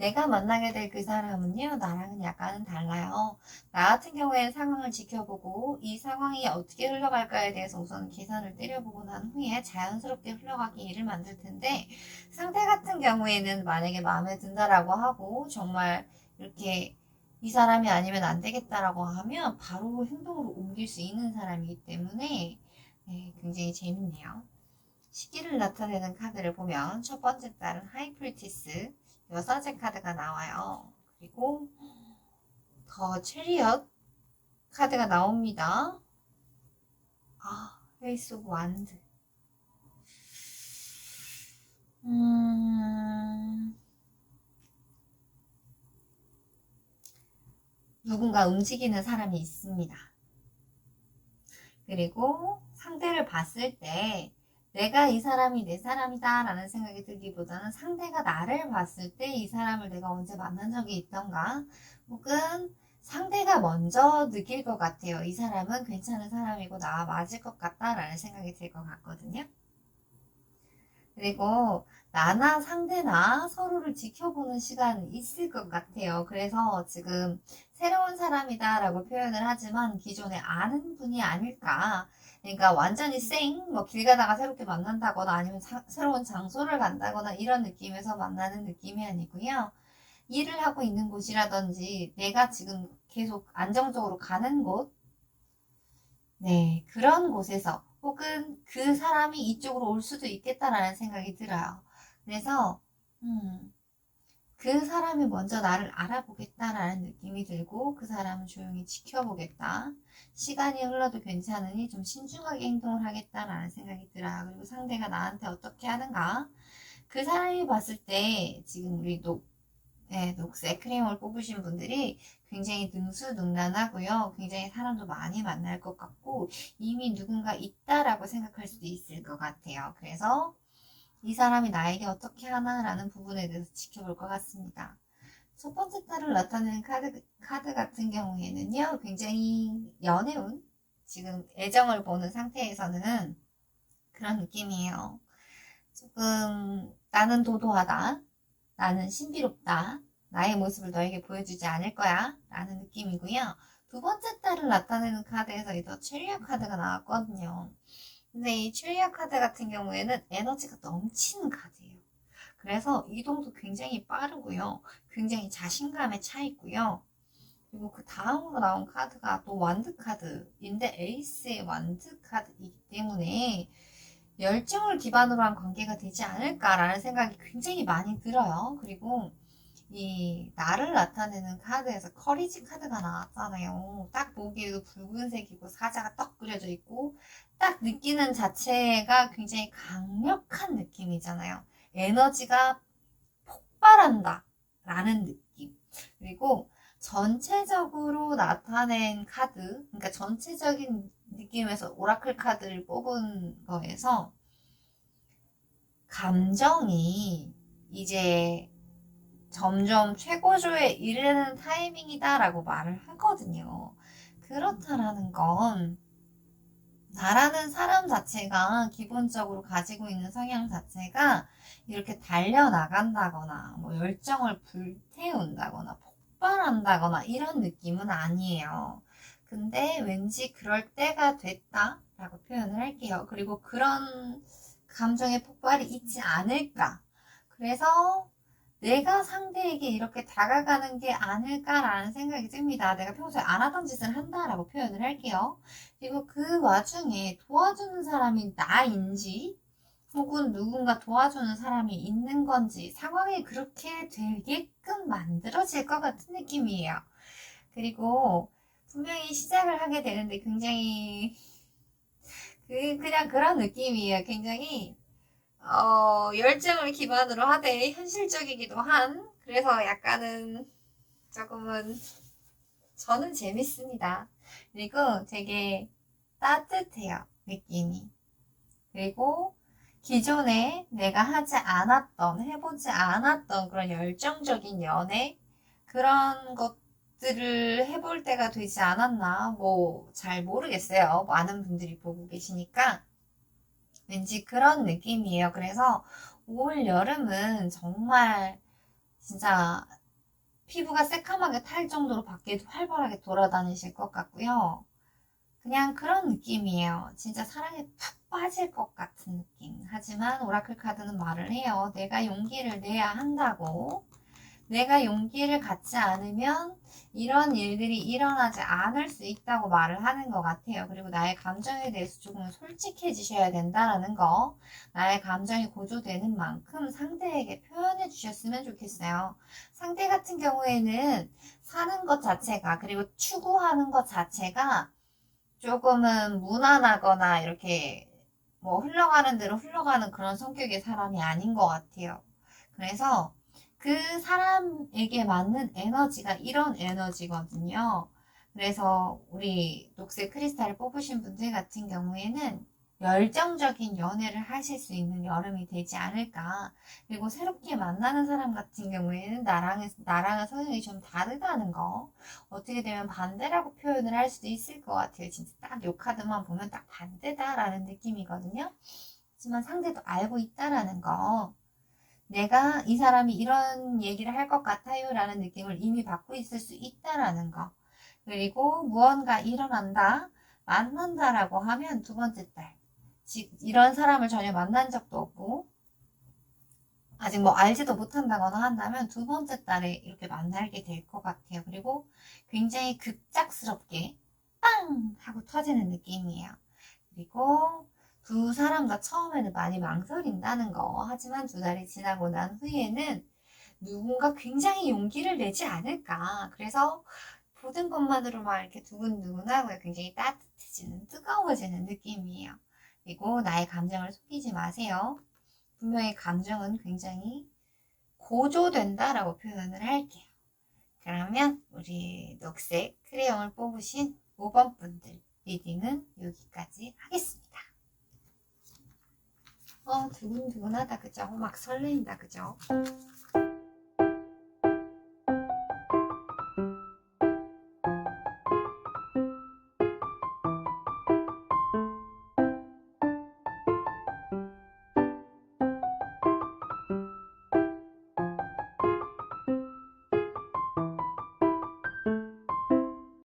내가 만나게 될 그 사람은요, 나랑은 약간은 달라요. 나 같은 경우에는 상황을 지켜보고 이 상황이 어떻게 흘러갈까에 대해서 우선 계산을 때려보고 난 후에 자연스럽게 흘러가기 일을 만들 텐데, 상대 같은 경우에는 만약에 마음에 든다라고 하고 정말 이렇게 이 사람이 아니면 안 되겠다라고 하면 바로 행동으로 옮길 수 있는 사람이기 때문에 네, 굉장히 재밌네요. 시기를 나타내는 카드를 보면 첫 번째 달은 하이프리티스 여사제 카드가 나와요. 그리고 더 체리엇 카드가 나옵니다. 페이스 오브 완드. 누군가 움직이는 사람이 있습니다. 그리고 상대를 봤을 때 내가 이 사람이 내 사람이다 라는 생각이 들기보다는 상대가 나를 봤을 때 이 사람을 내가 언제 만난 적이 있던가 혹은 상대가 먼저 느낄 것 같아요. 이 사람은 괜찮은 사람이고 나와 맞을 것 같다 라는 생각이 들 것 같거든요. 그리고 나나 상대나 서로를 지켜보는 시간이 있을 것 같아요. 그래서 지금 새로운 사람이다 라고 표현을 하지만 기존에 아는 분이 아닐까. 그러니까 완전히 뭐 길 가다가 새롭게 만난다거나 아니면 새로운 장소를 간다거나 이런 느낌에서 만나는 느낌이 아니고요. 일을 하고 있는 곳이라든지 내가 지금 계속 안정적으로 가는 곳, 네, 그런 곳에서 혹은 그 사람이 이쪽으로 올 수도 있겠다라는 생각이 들어요. 그래서 그 사람이 먼저 나를 알아보겠다라는 느낌이 들고 그 사람을 조용히 지켜보겠다. 시간이 흘러도 괜찮으니 좀 신중하게 행동을 하겠다라는 생각이 들어요. 그리고 상대가 나한테 어떻게 하는가? 그 사람이 봤을 때 지금 우리 녹색 크림을 뽑으신 분들이 굉장히 능수능란하고요. 굉장히 사람도 많이 만날 것 같고 이미 누군가 있다라고 생각할 수도 있을 것 같아요. 그래서 이 사람이 나에게 어떻게 하나라는 부분에 대해서 지켜볼 것 같습니다. 첫 번째 달을 나타내는 카드 같은 경우에는요. 굉장히 연애운, 지금 애정을 보는 상태에서는 그런 느낌이에요. 조금 나는 도도하다. 나는 신비롭다. 나의 모습을 너에게 보여주지 않을 거야. 라는 느낌이고요. 두 번째 달을 나타내는 카드에서 이 더 체리어 카드가 나왔거든요. 근데 이 체리어 카드 같은 경우에는 에너지가 넘치는 카드예요. 그래서 이동도 굉장히 빠르고요. 굉장히 자신감에 차 있고요. 그리고 그 다음으로 나온 카드가 또 완드 카드인데 에이스의 완드 카드이기 때문에 열정을 기반으로 한 관계가 되지 않을까라는 생각이 굉장히 많이 들어요. 그리고 이 나를 나타내는 카드에서 커리지 카드가 나왔잖아요. 딱 보기에도 붉은색이고 사자가 떡 그려져 있고 딱 느끼는 자체가 굉장히 강력한 느낌이잖아요. 에너지가 폭발한다 라는 느낌. 그리고 전체적으로 나타낸 카드, 그러니까 전체적인 느낌에서 오라클 카드를 뽑은 거에서 감정이 이제 점점 최고조에 이르는 타이밍이다라고 말을 하거든요. 그렇다라는 건 나라는 사람 자체가 기본적으로 가지고 있는 성향 자체가 이렇게 달려나간다거나 뭐 열정을 불태운다거나 폭발한다거나 이런 느낌은 아니에요. 근데 왠지 그럴 때가 됐다라고 표현을 할게요. 그리고 그런 감정의 폭발이 있지 않을까. 그래서 내가 상대에게 이렇게 다가가는 게 아닐까라는 생각이 듭니다. 내가 평소에 안 하던 짓을 한다라고 표현을 할게요. 그리고 그 와중에 도와주는 사람이 나인지 혹은 누군가 도와주는 사람이 있는 건지 상황이 그렇게 되게끔 만들어질 것 같은 느낌이에요. 그리고 분명히 시작을 하게 되는데 굉장히 그냥 그런 느낌이에요. 굉장히 열정을 기반으로 하되 현실적이기도 한 그래서 약간은 조금은 저는 재밌습니다. 그리고 되게 따뜻해요. 느낌이. 그리고 기존에 내가 하지 않았던 해보지 않았던 그런 열정적인 연애 그런 것들을 해볼 때가 되지 않았나 뭐 잘 모르겠어요. 많은 분들이 보고 계시니까 왠지 그런 느낌이에요. 그래서 올 여름은 정말 진짜 피부가 새까맣게 탈 정도로 밖에 활발하게 돌아다니실 것 같고요. 그냥 그런 느낌이에요. 진짜 사랑에 푹 빠질 것 같은 느낌. 하지만 오라클 카드는 말을 해요. 내가 용기를 내야 한다고. 내가 용기를 갖지 않으면 이런 일들이 일어나지 않을 수 있다고 말을 하는 것 같아요. 그리고 나의 감정에 대해서 조금 솔직해지셔야 된다라는 거. 나의 감정이 고조되는 만큼 상대에게 표현해 주셨으면 좋겠어요. 상대 같은 경우에는 사는 것 자체가, 그리고 추구하는 것 자체가 조금은 무난하거나 이렇게 뭐 흘러가는 대로 흘러가는 그런 성격의 사람이 아닌 것 같아요. 그래서 그 사람에게 맞는 에너지가 이런 에너지거든요. 그래서 우리 녹색 크리스탈을 뽑으신 분들 같은 경우에는 열정적인 연애를 하실 수 있는 여름이 되지 않을까. 그리고 새롭게 만나는 사람 같은 경우에는 나랑은 성향이 좀 다르다는 거. 어떻게 되면 반대라고 표현을 할 수도 있을 것 같아요. 진짜 딱 요 카드만 보면 딱 반대다라는 느낌이거든요. 하지만 상대도 알고 있다라는 거. 내가 이 사람이 이런 얘기를 할 것 같아요 라는 느낌을 이미 받고 있을 수 있다라는 거. 그리고 무언가 일어난다, 만난다라고 하면 두 번째 달. 이런 사람을 전혀 만난 적도 없고, 아직 뭐 알지도 못한다거나 한다면 두 번째 달에 이렇게 만나게 될 것 같아요. 그리고 굉장히 급작스럽게 빵! 하고 터지는 느낌이에요. 그리고 두 사람 다 처음에는 많이 망설인다는 거. 하지만 두 달이 지나고 난 후에는 누군가 굉장히 용기를 내지 않을까. 그래서 보는 것만으로 막 이렇게 두근두근하고 굉장히 따뜻해지는, 뜨거워지는 느낌이에요. 그리고 나의 감정을 속이지 마세요. 분명히 감정은 굉장히 고조된다라고 표현을 할게요. 그러면 우리 녹색 크레용을 뽑으신 5번 분들 리딩은 여기까지 하겠습니다. 두근두근하다 그죠? 막 설레인다 그죠?